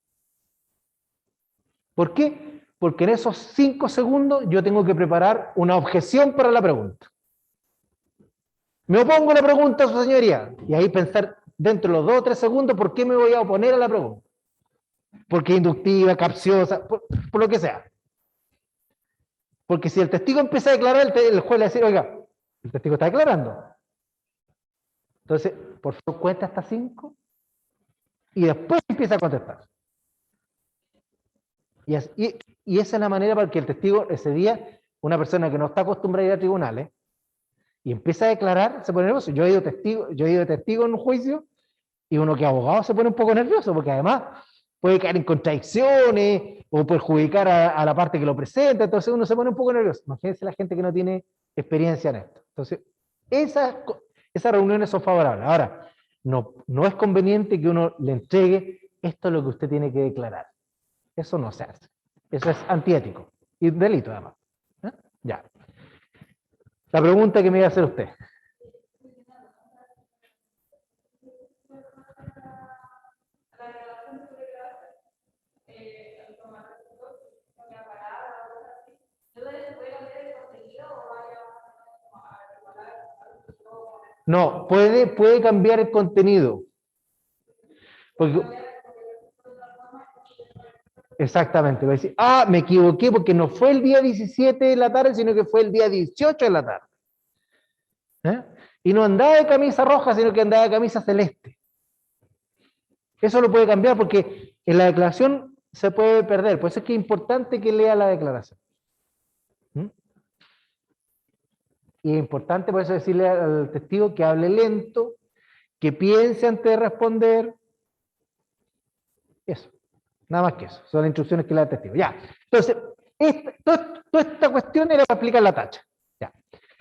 ¿Por qué? Porque en esos 5 segundos yo tengo que preparar una objeción para la pregunta. Me opongo a la pregunta, su señoría. Y ahí pensar dentro de los 2 o 3 segundos por qué me voy a oponer a la pregunta. Porque es inductiva, capciosa, por lo que sea. Porque si el testigo empieza a declarar, el juez le va a decir, oiga, el testigo está declarando. Entonces, por favor, cuenta hasta 5 y después empieza a contestar. Y esa es la manera para que el testigo ese día, una persona que no está acostumbrada a ir a tribunales, y empieza a declarar, se pone nervioso. Yo he ido de testigo en un juicio, y uno que es abogado se pone un poco nervioso, porque además puede caer en contradicciones, o perjudicar a la parte que lo presenta, entonces uno se pone un poco nervioso. Imagínense la gente que no tiene experiencia en esto. Entonces, esas reuniones son favorables. Ahora, no es conveniente que uno le entregue, esto es lo que usted tiene que declarar. Eso no se hace. Eso es antiético. Y delito, además. ¿Eh? Ya. La pregunta que me iba a hacer usted. No, puede cambiar el contenido. Porque, exactamente, va a decir, me equivoqué porque no fue el día 17 de la tarde, sino que fue el día 18 de la tarde. ¿Eh? Y no andaba de camisa roja, sino que andaba de camisa celeste. Eso lo puede cambiar porque en la declaración se puede perder. Por eso es que es importante que lea la declaración. ¿Mm? Y es importante por eso decirle al testigo que hable lento, que piense antes de responder. Eso. Nada más que eso. Son las instrucciones que le da el testigo. Ya. Entonces, toda esta cuestión era para aplicar la tacha. Ya.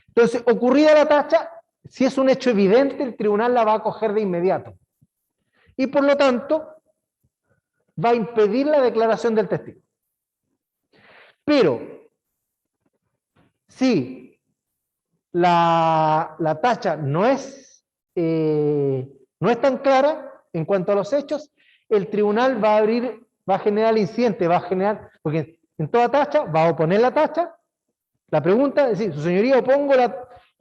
Entonces, ocurrida la tacha, si es un hecho evidente, el tribunal la va a coger de inmediato. Y por lo tanto, va a impedir la declaración del testigo. Pero, si la tacha no es tan clara en cuanto a los hechos, el tribunal va a generar el incidente, porque en toda tacha va a oponer la tacha, la pregunta, es decir, su señoría, opongo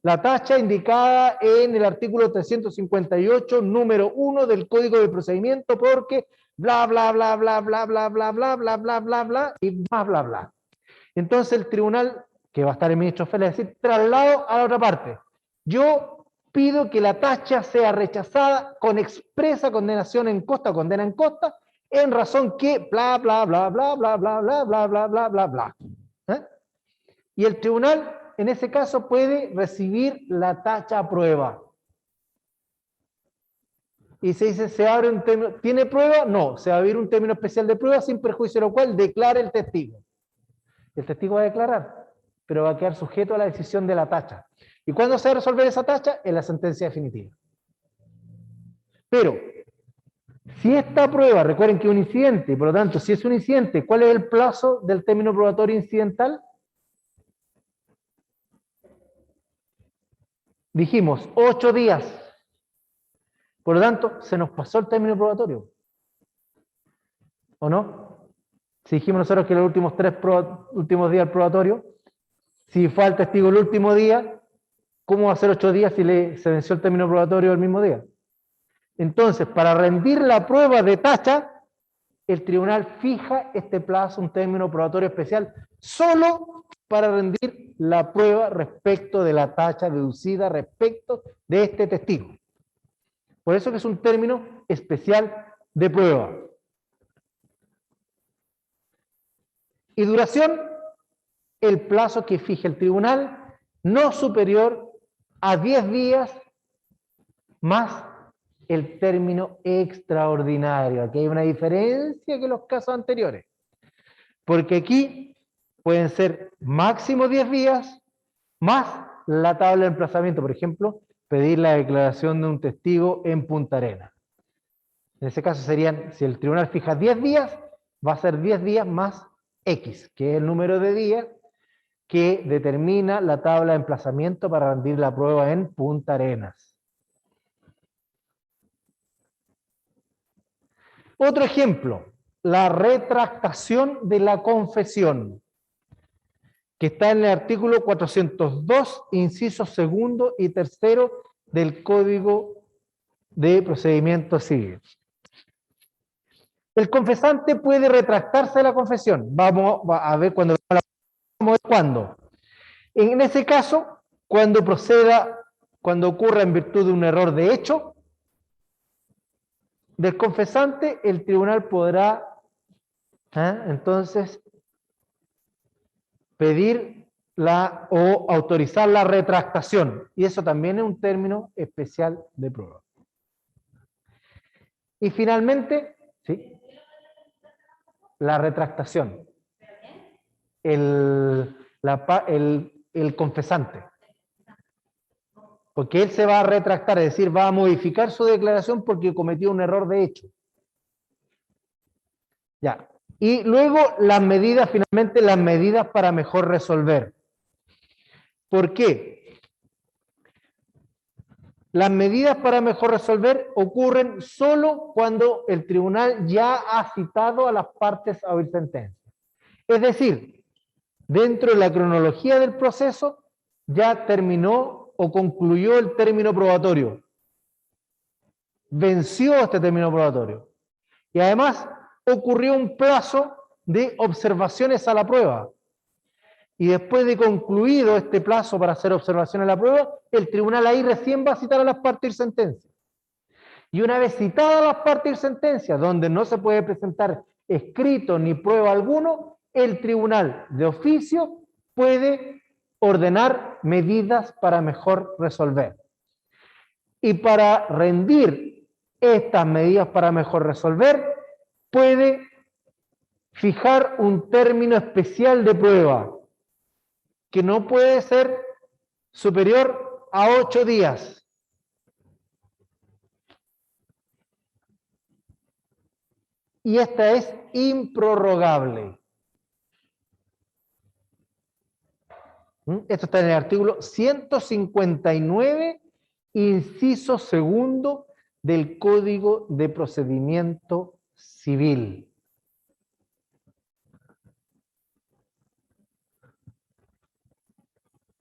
la tacha indicada en el artículo 358, número 1 del Código de Procedimiento, porque bla, bla, bla, bla, bla, bla, bla, bla, bla, bla, bla, bla, y bla, bla, bla. Entonces el tribunal, que va a estar el ministro Félix, decir, traslado a la otra parte. Yo pido que la tacha sea rechazada con expresa condenación en costa, condena en costa, en razón que bla, bla, bla, bla, bla, bla, bla, bla, bla, bla, bla, bla. Y el tribunal, en ese caso, puede recibir la tacha a prueba. Y se dice, se abre un término, ¿tiene prueba? No, se va a abrir un término especial de prueba, sin perjuicio de lo cual declara el testigo. El testigo va a declarar, pero va a quedar sujeto a la decisión de la tacha. ¿Y cuándo se va a resolver esa tacha? En la sentencia definitiva. Pero, si esta prueba, recuerden que es un incidente, y por lo tanto, si es un incidente, ¿cuál es el plazo del término probatorio incidental? Dijimos, 8 días. Por lo tanto, se nos pasó el término probatorio. ¿O no? Si dijimos nosotros que los últimos últimos días del probatorio, si fue al testigo el último día, ¿cómo va a ser 8 días si se venció el término probatorio el mismo día? Entonces, para rendir la prueba de tacha, el tribunal fija este plazo, un término probatorio especial, solo para rendir la prueba respecto de la tacha deducida respecto de este testigo. Por eso que es un término especial de prueba. Y duración, el plazo que fije el tribunal, no superior a 10 días más el término extraordinario. Aquí hay una diferencia que los casos anteriores. Porque aquí pueden ser máximo 10 días más la tabla de emplazamiento. Por ejemplo, pedir la declaración de un testigo en Punta Arenas. En ese caso serían, si el tribunal fija 10 días, va a ser 10 días más X, que es el número de días que determina la tabla de emplazamiento para rendir la prueba en Punta Arenas. Otro ejemplo, la retractación de la confesión, que está en el artículo 402, incisos segundo y tercero del Código de Procedimiento Civil. El puede retractarse de la confesión. Vamos a ver cuándo. En ese caso, cuando ocurra en virtud de un error de hecho del confesante, el tribunal podrá entonces pedir o autorizar la retractación. Y eso también es un término especial de prueba. Y finalmente, ¿sí? La retractación. El confesante. Porque él se va a retractar, es decir, va a modificar su declaración porque cometió un error de hecho. Ya. Y luego las medidas, finalmente las medidas para mejor resolver. ¿Por qué? Las medidas para mejor resolver ocurren solo cuando el tribunal ya ha citado a las partes a oír sentencia. Es decir, dentro de la cronología del proceso ya terminó o concluyó el término probatorio. Venció este término probatorio. Y además ocurrió un plazo de observaciones a la prueba. Y después de concluido este plazo para hacer observaciones a la prueba, el tribunal ahí recién va a citar a las partes y sentencia. Y una vez citadas las partes y sentencia, donde no se puede presentar escrito ni prueba alguno, el tribunal de oficio puede ordenar medidas para mejor resolver. Y para rendir estas medidas para mejor resolver, puede fijar un término especial de prueba, que no puede ser superior a 8 días. Y esta es improrrogable. Esto está en el artículo 159, inciso segundo del Código de Procedimiento Civil.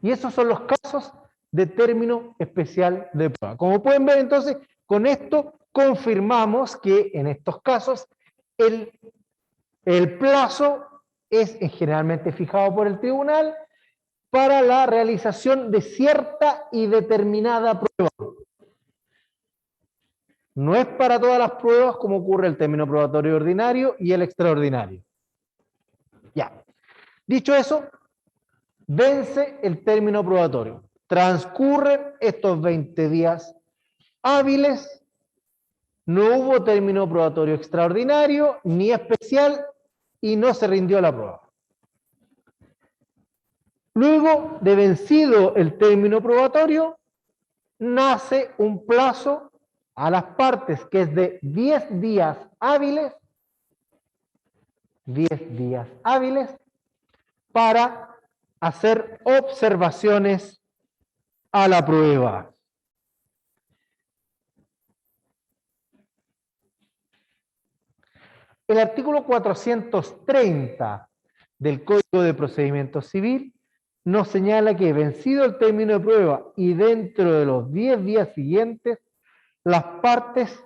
Y esos son los casos de término especial de prueba. Como pueden ver, entonces, con esto confirmamos que en estos casos el plazo es generalmente fijado por el tribunal para la realización de cierta y determinada prueba. No es para todas las pruebas como ocurre el término probatorio ordinario y el extraordinario. Ya. Dicho eso, vence el término probatorio. Transcurren estos 20 días hábiles, no hubo término probatorio extraordinario ni especial y no se rindió la prueba. Luego de vencido el término probatorio, nace un plazo a las partes que es de 10 días hábiles, 10 días hábiles, para hacer observaciones a la prueba. El artículo 430 del Código de Procedimiento Civil nos señala que vencido el término de prueba y dentro de los 10 días siguientes, las partes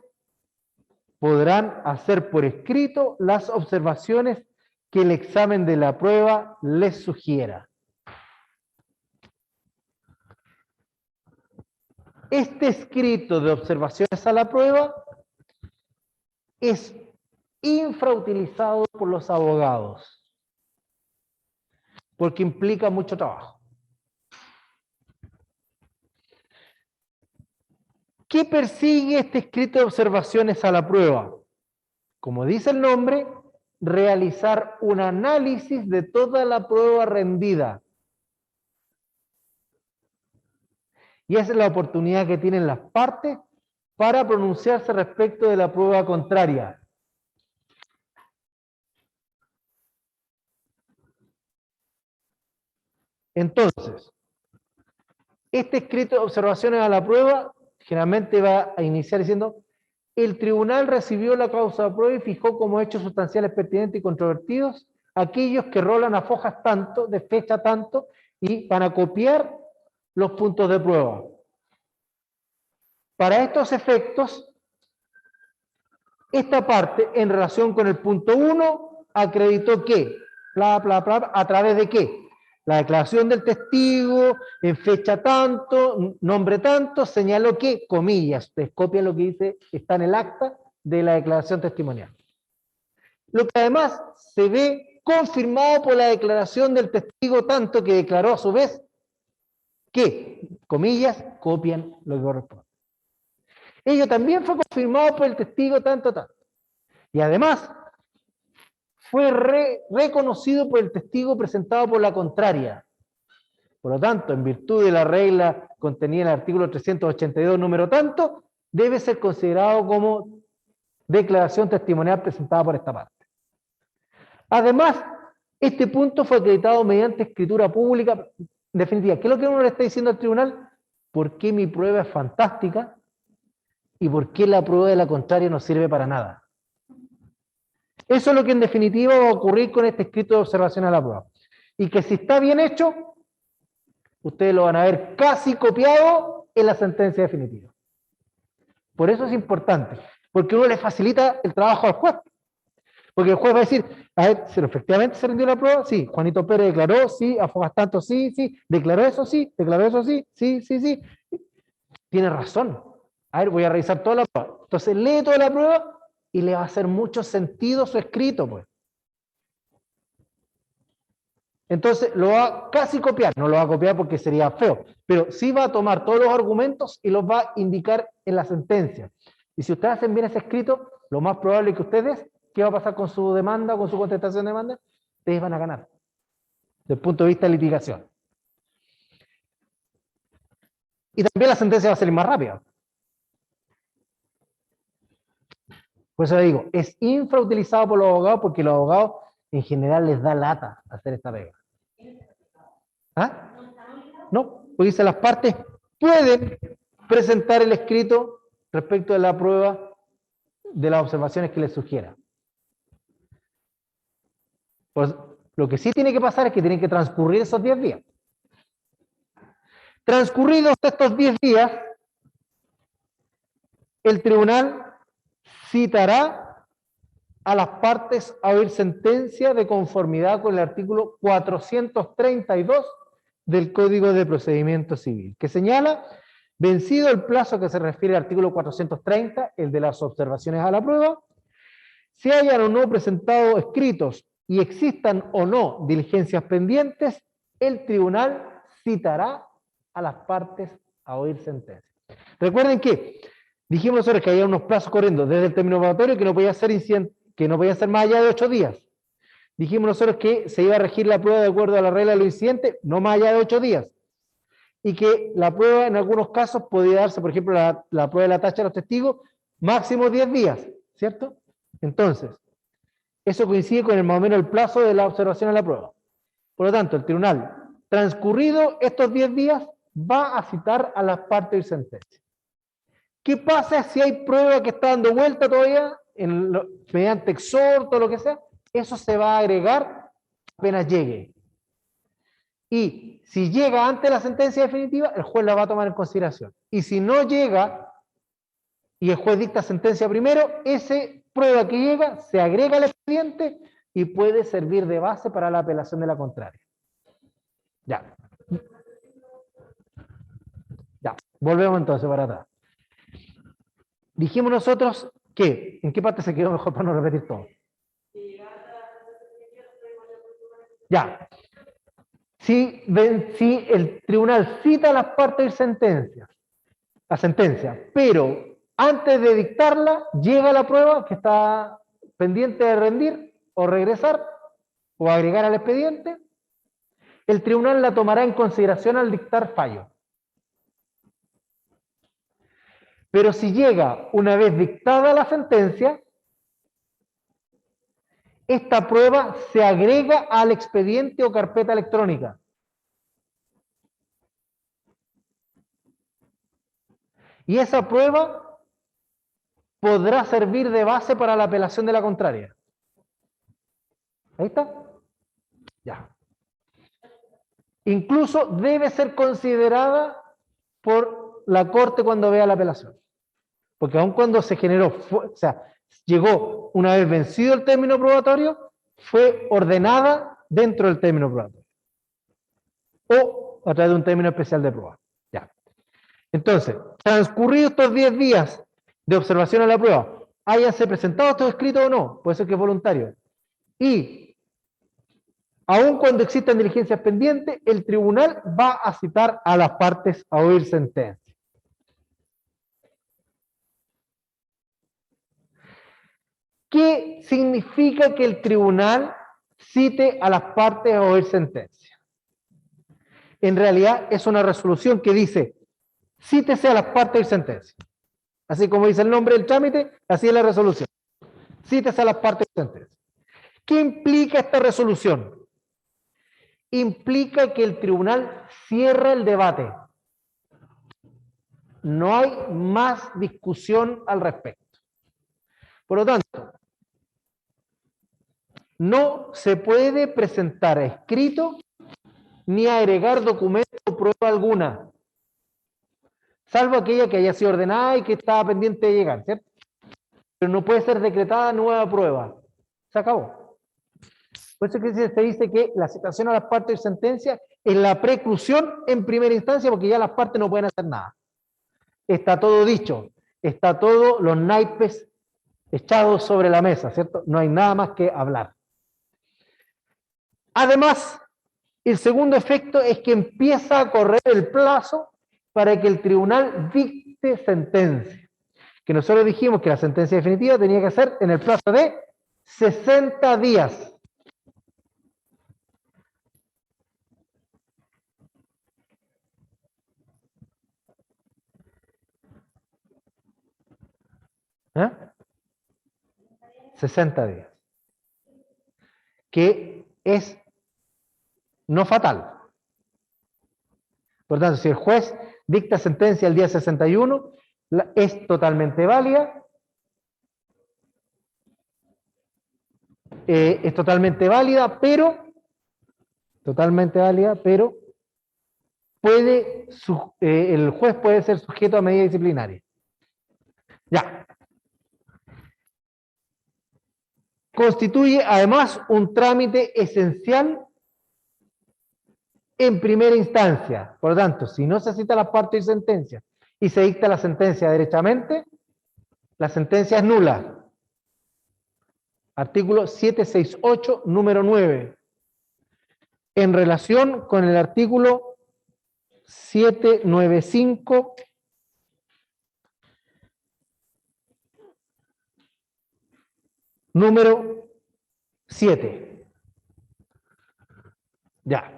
podrán hacer por escrito las observaciones que el examen de la prueba les sugiera. Este escrito de observaciones a la prueba es infrautilizado por los abogados, porque implica mucho trabajo. ¿Qué persigue este escrito de observaciones a la prueba? Como dice el nombre, realizar un análisis de toda la prueba rendida. Y esa es la oportunidad que tienen las partes para pronunciarse respecto de la prueba contraria. Entonces, este escrito de observaciones a la prueba generalmente va a iniciar diciendo: el tribunal recibió la causa de prueba y fijó como hechos sustanciales pertinentes y controvertidos aquellos que rolan a fojas tanto, de fecha tanto, y van a copiar los puntos de prueba. Para estos efectos, esta parte, en relación con el punto 1, acreditó que, bla, bla, bla, ¿a través de qué? La declaración del testigo, en fecha tanto, nombre tanto, señaló que, comillas, ustedes copian lo que dice, está en el acta de la declaración testimonial. Lo que además se ve confirmado por la declaración del testigo tanto, que declaró a su vez que, comillas, copian lo que corresponde. Ello también fue confirmado por el testigo tanto. Y además, fue reconocido por el testigo presentado por la contraria. Por lo tanto, en virtud de la regla contenida en el artículo 382, número tanto, debe ser considerado como declaración testimonial presentada por esta parte. Además, este punto fue acreditado mediante escritura pública definitiva. ¿Qué es lo que uno le está diciendo al tribunal? ¿Por qué mi prueba es fantástica? ¿Y por qué la prueba de la contraria no sirve para nada? Eso es lo que en definitiva va a ocurrir con este escrito de observación a la prueba. Y que si está bien hecho, ustedes lo van a ver casi copiado en la sentencia definitiva. Por eso es importante, porque uno le facilita el trabajo al juez. Porque el juez va a decir: a ver, ¿si efectivamente se rindió la prueba? Sí. Juanito Pérez declaró, sí. Afogas tanto, sí, sí. Declaró eso, sí. Declaró eso, sí. Sí, sí, sí. Tiene razón. A ver, voy a revisar toda la prueba. Entonces lee toda la prueba y le va a hacer mucho sentido su escrito, pues. Entonces lo va a casi copiar, no lo va a copiar porque sería feo, pero sí va a tomar todos los argumentos y los va a indicar en la sentencia. Y si ustedes hacen bien ese escrito, lo más probable es que ustedes, ¿qué va a pasar con su demanda, con su contestación de demanda? Ustedes van a ganar, desde el punto de vista de litigación. Y también la sentencia va a ser más rápida. Por eso le digo, es infrautilizado por los abogados porque los abogados en general les da lata hacer esta pega. ¿Ah? No, porque dice: las partes pueden presentar el escrito respecto de la prueba de las observaciones que les sugiera. Pues lo que sí tiene que pasar es que tienen que transcurrir esos 10 días. Transcurridos estos 10 días, el tribunal citará a las partes a oír sentencia de conformidad con el artículo 432 del Código de Procedimiento Civil, que señala: vencido el plazo que se refiere al artículo 430, el de las observaciones a la prueba, si hayan o no presentado escritos y existan o no diligencias pendientes, el tribunal citará a las partes a oír sentencia. Recuerden que dijimos nosotros que había unos plazos corriendo desde el término probatorio que no podía ser más allá de 8 días. Dijimos nosotros que se iba a regir la prueba de acuerdo a la regla de los incidentes, no más allá de 8 días. Y que la prueba en algunos casos podía darse, por ejemplo, la prueba de la tacha de los testigos, máximo 10 días, ¿cierto? Entonces, eso coincide con más o menos el plazo de la observación a la prueba. Por lo tanto, el tribunal, transcurrido estos 10 días, va a citar a las partes de sentencia. ¿Qué pasa si hay prueba que está dando vuelta todavía, mediante exhorto o lo que sea? Eso se va a agregar apenas llegue. Y si llega antes de la sentencia definitiva, el juez la va a tomar en consideración. Y si no llega, y el juez dicta sentencia primero, esa prueba que llega se agrega al expediente y puede servir de base para la apelación de la contraria. Ya. Ya, volvemos entonces para atrás. Dijimos nosotros que, ¿en qué parte se quedó mejor para no repetir todo? Ya. Si el tribunal cita las partes de sentencia, la sentencia, pero antes de dictarla llega la prueba que está pendiente de rendir o regresar o agregar al expediente, el tribunal la tomará en consideración al dictar fallo. Pero si llega una vez dictada la sentencia, esta prueba se agrega al expediente o carpeta electrónica. Y esa prueba podrá servir de base para la apelación de la contraria. ¿Ahí está? Ya. Incluso debe ser considerada por la Corte cuando vea la apelación. Porque aun cuando se generó, o sea, llegó una vez vencido el término probatorio, fue ordenada dentro del término probatorio. O a través de un término especial de prueba. Ya. Entonces, transcurridos estos 10 días de observación a la prueba, háyanse presentado estos escritos o no, puede ser que es voluntario. Y, aun cuando existan diligencias pendientes, el tribunal va a citar a las partes a oír sentencia. ¿Qué significa que el tribunal cite a las partes a oír sentencia? En realidad es una resolución que dice, cítese a las partes a oír sentencia. Así como dice el nombre del trámite, así es la resolución. Cítese a las partes a oír sentencia. ¿Qué implica esta resolución? Implica que el tribunal cierra el debate. No hay más discusión al respecto. Por lo tanto, no se puede presentar escrito ni agregar documento o prueba alguna, salvo aquella que haya sido ordenada y que estaba pendiente de llegar, ¿cierto? Pero no puede ser decretada nueva prueba. Se acabó. Por eso que se dice que la citación a las partes de sentencia es la preclusión en primera instancia, porque ya las partes no pueden hacer nada. Está todo dicho, está todo los naipes echados sobre la mesa, ¿cierto? No hay nada más que hablar. Además, el segundo efecto es que empieza a correr el plazo para que el tribunal dicte sentencia. Que nosotros dijimos que la sentencia definitiva tenía que ser en el plazo de 60 días. ¿Eh? 60 días. Que es no fatal. Por tanto, si el juez dicta sentencia el día 61, es totalmente válida. Es totalmente válida, pero puede, el juez puede ser sujeto a medida disciplinaria. Ya. Constituye además un trámite esencial en primera instancia. Por lo tanto, si no se cita la parte de sentencia y se dicta la sentencia derechamente, la sentencia es nula. Artículo 768, número 9. En relación con el artículo 795, número 7. Ya.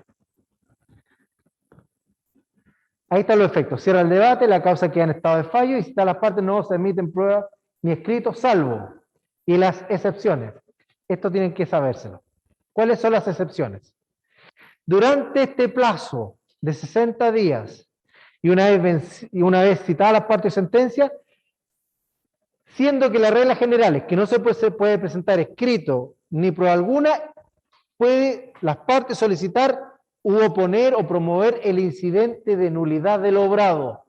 Ahí están los efectos. Cierra el debate, la causa queda en estado de fallo y si las partes no se emiten pruebas ni escritos, salvo. Y las excepciones. Esto tienen que sabérselo. ¿Cuáles son las excepciones? Durante este plazo de 60 días y una vez citada las partes de sentencia, siendo que la regla general es que no se puede presentar escrito ni prueba alguna, puede las partes solicitar u oponer o promover el incidente de nulidad del obrado.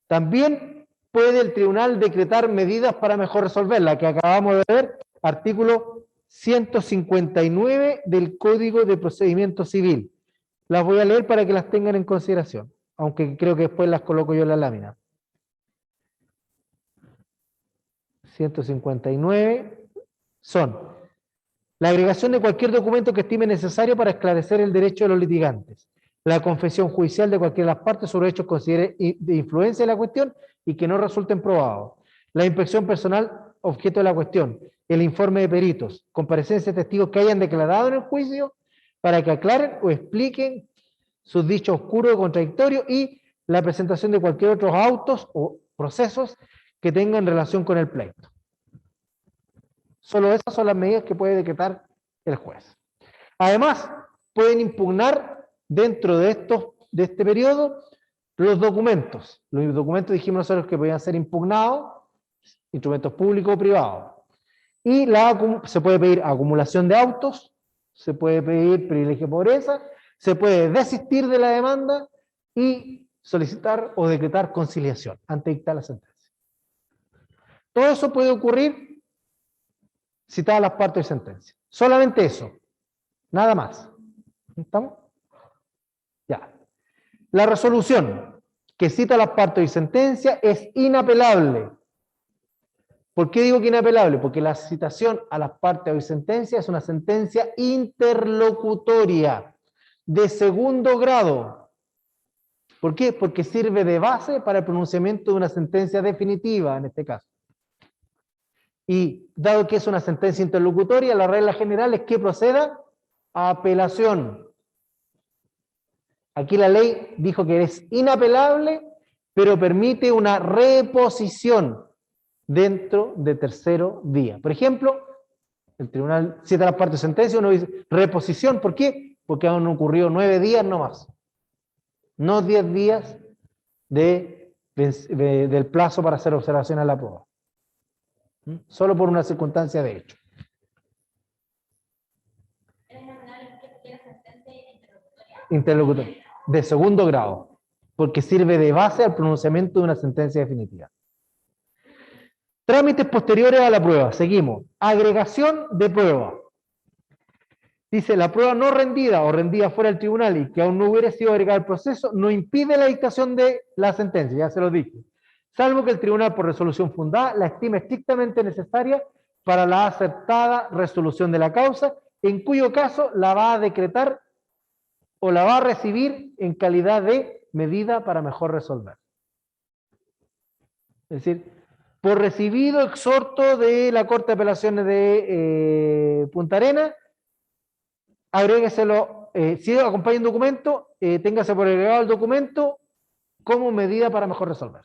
También puede el tribunal decretar medidas para mejor resolverla, que acabamos de ver, artículo 159 del Código de Procedimiento Civil. Las voy a leer para que las tengan en consideración, aunque creo que después las coloco yo en la lámina. 159 son la agregación de cualquier documento que estime necesario para esclarecer el derecho de los litigantes, la confesión judicial de cualquiera de las partes sobre hechos que considere de influencia de la cuestión y que no resulten probados, la inspección personal objeto de la cuestión, el informe de peritos, comparecencia de testigos que hayan declarado en el juicio para que aclaren o expliquen sus dichos oscuros o contradictorios y la presentación de cualquier otros autos o procesos que tengan relación con el pleito. Solo esas son las medidas que puede decretar el juez. Además, pueden impugnar dentro de este periodo los documentos. Los documentos dijimos nosotros que podían ser impugnados, instrumentos públicos o privados. Y se puede pedir acumulación de autos, se puede pedir privilegio de pobreza, se puede desistir de la demanda y solicitar o decretar conciliación antes de dictar la sentencia. Todo eso puede ocurrir citadas las partes de sentencia. Solamente eso, nada más. ¿Estamos? Ya. La resolución que cita las partes de sentencia es inapelable. ¿Por qué digo que inapelable? Porque la citación a las partes de sentencia es una sentencia interlocutoria de segundo grado. ¿Por qué? Porque sirve de base para el pronunciamiento de una sentencia definitiva en este caso. Y dado que es una sentencia interlocutoria, la regla general es que proceda a apelación. Aquí la ley dijo que es inapelable, pero permite una reposición dentro de tercero día. Por ejemplo, el tribunal cita las partes de sentencia, uno dice reposición, ¿por qué? Porque han ocurrido 9 días no más. No 10 días del plazo para hacer observación a la prueba. Solo por una circunstancia de hecho. Interlocutoria. De segundo grado. Porque sirve de base al pronunciamiento de una sentencia definitiva. Trámites posteriores a la prueba. Seguimos. Agregación de prueba. Dice, la prueba no rendida o rendida fuera del tribunal y que aún no hubiera sido agregada al proceso, no impide la dictación de la sentencia, ya se lo dije. Salvo que el tribunal, por resolución fundada, la estime estrictamente necesaria para la aceptada resolución de la causa, en cuyo caso la va a decretar o la va a recibir en calidad de medida para mejor resolver. Es decir, por recibido exhorto de la Corte de Apelaciones de Punta Arenas, agrégueselo, si acompaña un documento, téngase por agregado el documento como medida para mejor resolver.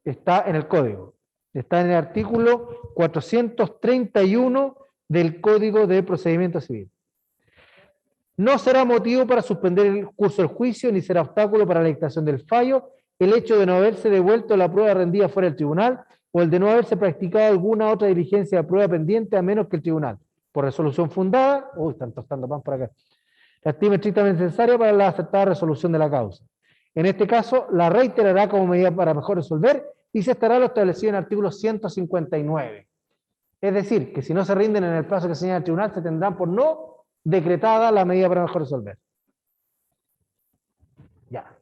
Está en el código, está en el artículo 431 del Código de Procedimiento Civil. No será motivo para suspender el curso del juicio, ni será obstáculo para la dictación del fallo, el hecho de no haberse devuelto la prueba rendida fuera del tribunal, o el de no haberse practicado alguna otra diligencia de prueba pendiente, a menos que el tribunal, por resolución fundada, están tostando pan por acá, la estime estrictamente necesaria para la aceptada resolución de la causa. En este caso, la reiterará como medida para mejor resolver, y se estará lo establecido en el artículo 159. Es decir, que si no se rinden en el plazo que señala el tribunal, se tendrán por no decretada la medida para mejor resolver. Ya.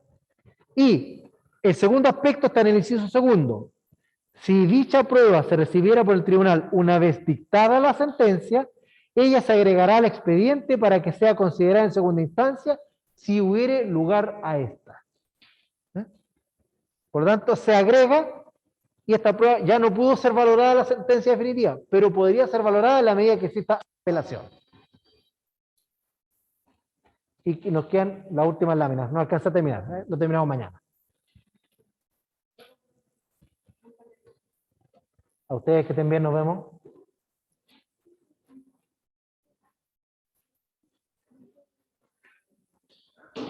Y el segundo aspecto está en el inciso segundo. Si dicha prueba se recibiera por el tribunal una vez dictada la sentencia, ella se agregará al expediente para que sea considerada en segunda instancia si hubiere lugar a esta. Por lo tanto, se agrega y esta prueba ya no pudo ser valorada en la sentencia definitiva, pero podría ser valorada en la medida que exista apelación. Y nos quedan las últimas láminas, no alcanza a terminar, lo terminamos mañana. A ustedes que estén bien, nos vemos.